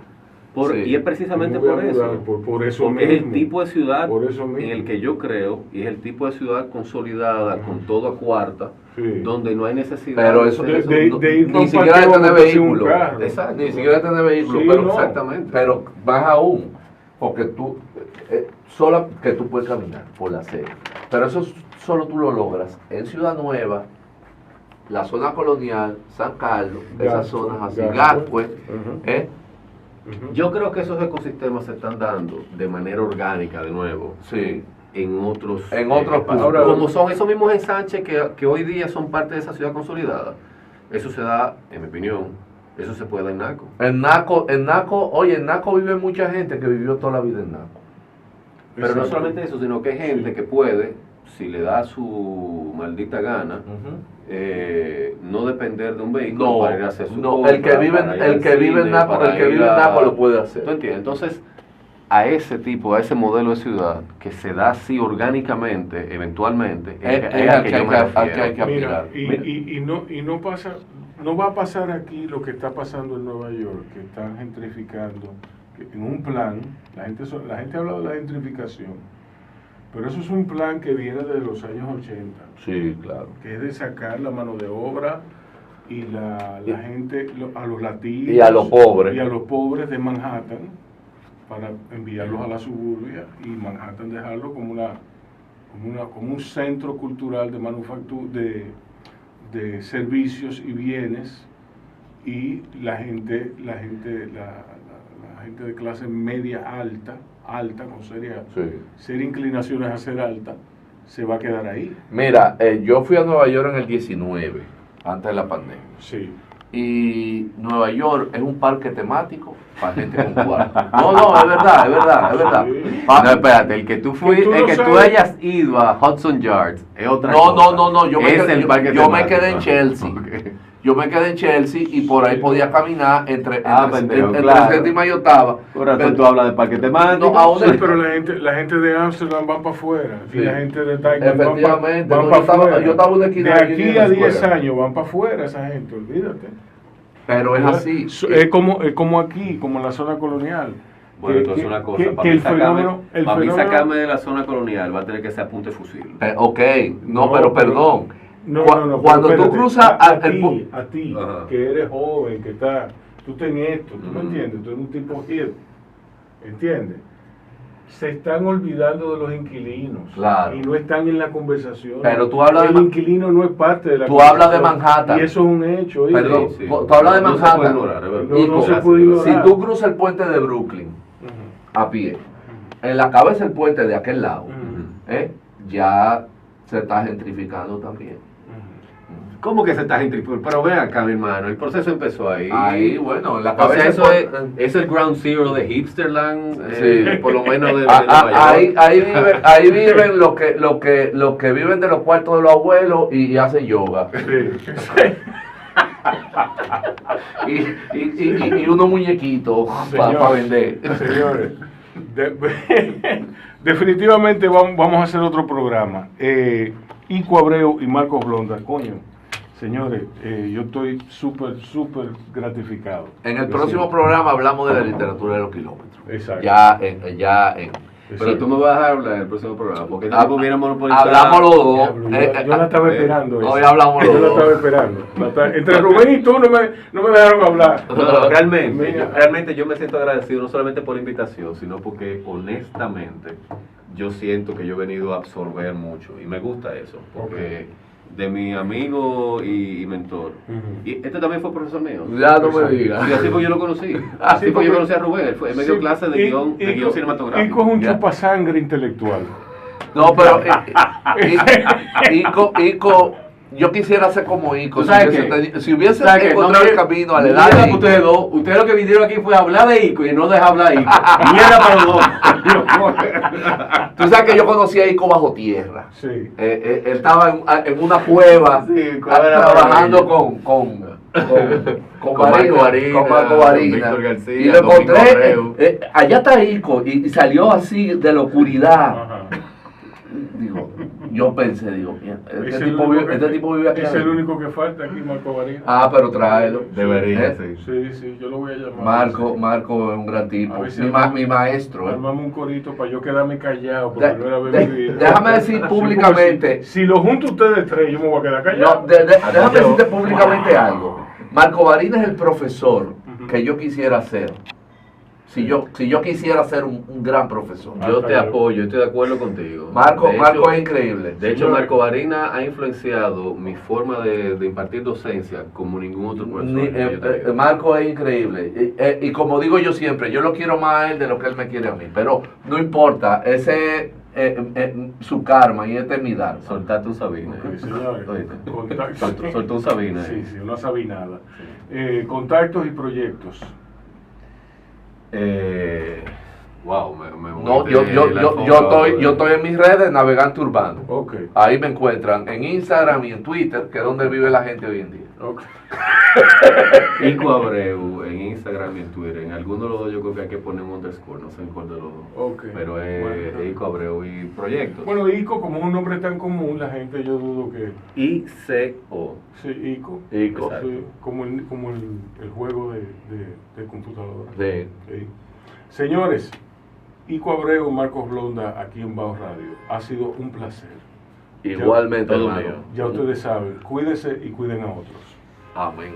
Por- Sí. Y es precisamente Yo me voy por a eso. mudar, por eso Porque es el mismo. tipo de ciudad Por eso mismo. en el que yo creo, y es el tipo de ciudad consolidada, con todo a cuarta, Sí. donde no hay necesidad Pero de eso hacer de no- ir pa' ni un siquiera de parqueo tener a montarse un vehículo. carro. Exacto. Ni siquiera de tener vehículo, Sí, pero no. Exactamente. Pero más aún, porque tú, solo que tú puedes caminar por la acera. Pero eso solo tú lo logras en Ciudad Nueva, la zona colonial, San Carlos, esas Gascue, zonas así, Gascue. Gascue, Ujú. Yo creo que esos ecosistemas se están dando de manera orgánica, de nuevo, sí. en otros puntos. Ahora, como son esos mismos ensanches que hoy día son parte de esa ciudad consolidada. Eso se da, en mi opinión, eso se puede dar en Naco. En Naco vive mucha gente que vivió toda la vida en Naco. Pero no Exacto. solamente eso, sino que hay gente que puede, si le da su maldita gana, no depender de un vehículo No, para ir a hacer su no, compra, el que vive, para ir el al que vive en cine, Naco, para el que ir vive en a- Naco lo puede hacer. ¿Tú entiendes? Entonces, a ese tipo, a ese modelo de ciudad que se da así orgánicamente, eventualmente, es al que yo me refiero. hay que Mira, aspirar. y no pasa, no va a pasar aquí lo que está pasando en Nueva York, que están gentrificando, que en un plan, la gente habla de la gentrificación, pero eso es un plan que viene de los años 80, Sí, claro. que es de sacar la mano de obra y la gente, a los latinos Y a los pobres. y a los pobres de Manhattan para enviarlos a la suburbia y Manhattan dejarlo como un centro cultural de manufactura, de servicios y bienes, y la gente de clase media alta con seria inclinaciones a ser alta, se va a quedar ahí. Mira, yo fui a Nueva York en el 19, antes de la pandemia. Sí. Y Nueva York es un parque temático para gente con cuarto. No, es verdad. Sí. No, espérate, el que tú hayas ido a Hudson Yards es otra cosa. No, yo Es el parque me temático. quedé en Chelsea. Ok. Yo me quedé en Chelsea y por ahí podía caminar entre pendejo, entre claro. séptima y octava. Ahora Pero- tú hablas de parque temático. No, aún Sí, pero la gente de Amsterdam van para afuera, y Sí. la gente de Taipei van Efectivamente, para no, yo estaba- afuera. yo estaba en una esquina de allí aquí en la a 10 escuela. años van para afuera esa gente, olvídate. Pero es así. Es como aquí, como en la zona colonial. Bueno, entonces una cosa, para el mí fenómeno... sacarme de la zona colonial va a tener que ser a punto de fusil. Ok, pero perdón. No, Cuando pero tú espérate, cruzas a ti, Ajá. que eres joven, que tú tenés esto, ¿tú me entiendes? Tú eres un tipo hip, ¿entiendes? se están olvidando de los inquilinos. Claro. Y no están en la conversación. Pero tú hablas el de inquilino no es parte de la tú hablas de conversación. Manhattan. Y eso es un hecho. ¿oíste? Perdón, Sí, sí. tú hablas de No se Manhattan. puede ignorar, es verdad. No se Ico, puede ignorar. si tú cruzas el puente de Brooklyn a pie, en la cabeza del puente de aquel lado, ya se está gentrificando también. ¿Cómo que se está gentrificando? Pero ven acá, mi hermano, el proceso empezó ahí. Ahí, bueno, en la O sea, cabeza eso del es el ground zero de Hipsterland, Sí. por lo menos de Nueva York. ahí viven los que viven de los cuartos de los abuelos y hacen yoga. Y unos muñequitos para vender. Señores, definitivamente vamos a hacer otro programa. Ico Abreu y Marcos Blonda, coño. Señores, yo estoy súper gratificado. En el próximo programa hablamos de la literatura de los kilómetros. Exacto. Pero tú me vas a hablar en el próximo programa, porque tampoco viene a monopolizar. Hablamos los dos. Diablo, yo la estaba esperando. Hoy esa. hablamos los Yo la dos. estaba esperando. Entre Rubén y tú no me dejaron hablar. No, realmente, Mira. realmente yo me siento agradecido no solamente por la invitación, sino porque honestamente yo siento que yo he venido a absorber mucho y me gusta eso, porque de mi amigo y mentor, y este también fue profesor mío. Ya no me digas. Y así fue yo lo conocí. Así fue yo conocí a Rubén, él me dio Sí, clase de guión cinematográfico. Ico es un Ya. chupasangre intelectual. No, pero Ico, yo quisiera ser como Ico. ¿Tú sabes Si hubiese ¿Sabes qué? encontrado No, el camino a la mira edad que de ustedes Ico. dos, ustedes lo que vinieron aquí fue a hablar de Ico y no dejar hablar de Ico. Mierda para los dos. Tú sabes que yo conocí a Ico bajo tierra. Sí. Él estaba en una cueva Sí, cueva trabajando maravilla. con Marco Varina, con Marco con Varina. Víctor García, Y lo con Ico encontré. Abreu. Allá está Ico y salió así de la oscuridad. Ajá. Digo, yo pensé, mira, Es este el tipo único vive, aquí. Es el único que falta aquí, Marco Varina. Pero tráelo. Debería, sí. Sí, yo lo voy a llamar. Marco es un gran tipo. A ver si Mi maestro. Armamos un corito para yo quedarme callado por De- primera vez en mi vida. déjame decir Sí, públicamente. porque Si lo junto ustedes tres, yo me voy a quedar callado. No, déjame decirte públicamente algo. Marco Varina es el profesor que yo quisiera ser. Si yo quisiera ser un gran profesor. Yo te apoyo, estoy de acuerdo contigo. Marco De hecho, es increíble. De hecho, Señor. Marco Varina ha influenciado mi forma de impartir docencia como ningún otro profesor. que yo he tenido. Marco es increíble. Y como digo yo siempre, yo lo quiero más a él de lo que él me quiere a mí. Pero no importa, ese es su karma y este es mi dharma. Soltate un Sabina. Ok, señores. Oíste. Contactos. Soltó un Sabina. Sí, una sabinada. Contactos y proyectos. Wow, me No, moviste la alfombra, yo estoy en mis redes, navegante urbano. Ok. Ahí me encuentran en Instagram y en Twitter, que es donde vive la gente hoy en día. Ok. Ico Abreu en Instagram y en Twitter. En alguno de los dos yo creo que hay que poner un underscore, no sé en cuál de los dos. Ok. Pero es Bueno. Ico Abreu y proyectos. Bueno, Ico, como es un nombre tan común, la gente yo dudo que... ICO. Sí, Ico. Ico. Sí, como el juego de computadora. Sí. Sí. Señores, Ico Abreu, Marcos Blonda, aquí en Bajo Radio. Ha sido un placer. Igualmente, todo hermano. mío. Ya ustedes saben, cuídense y cuiden a otros. Amén.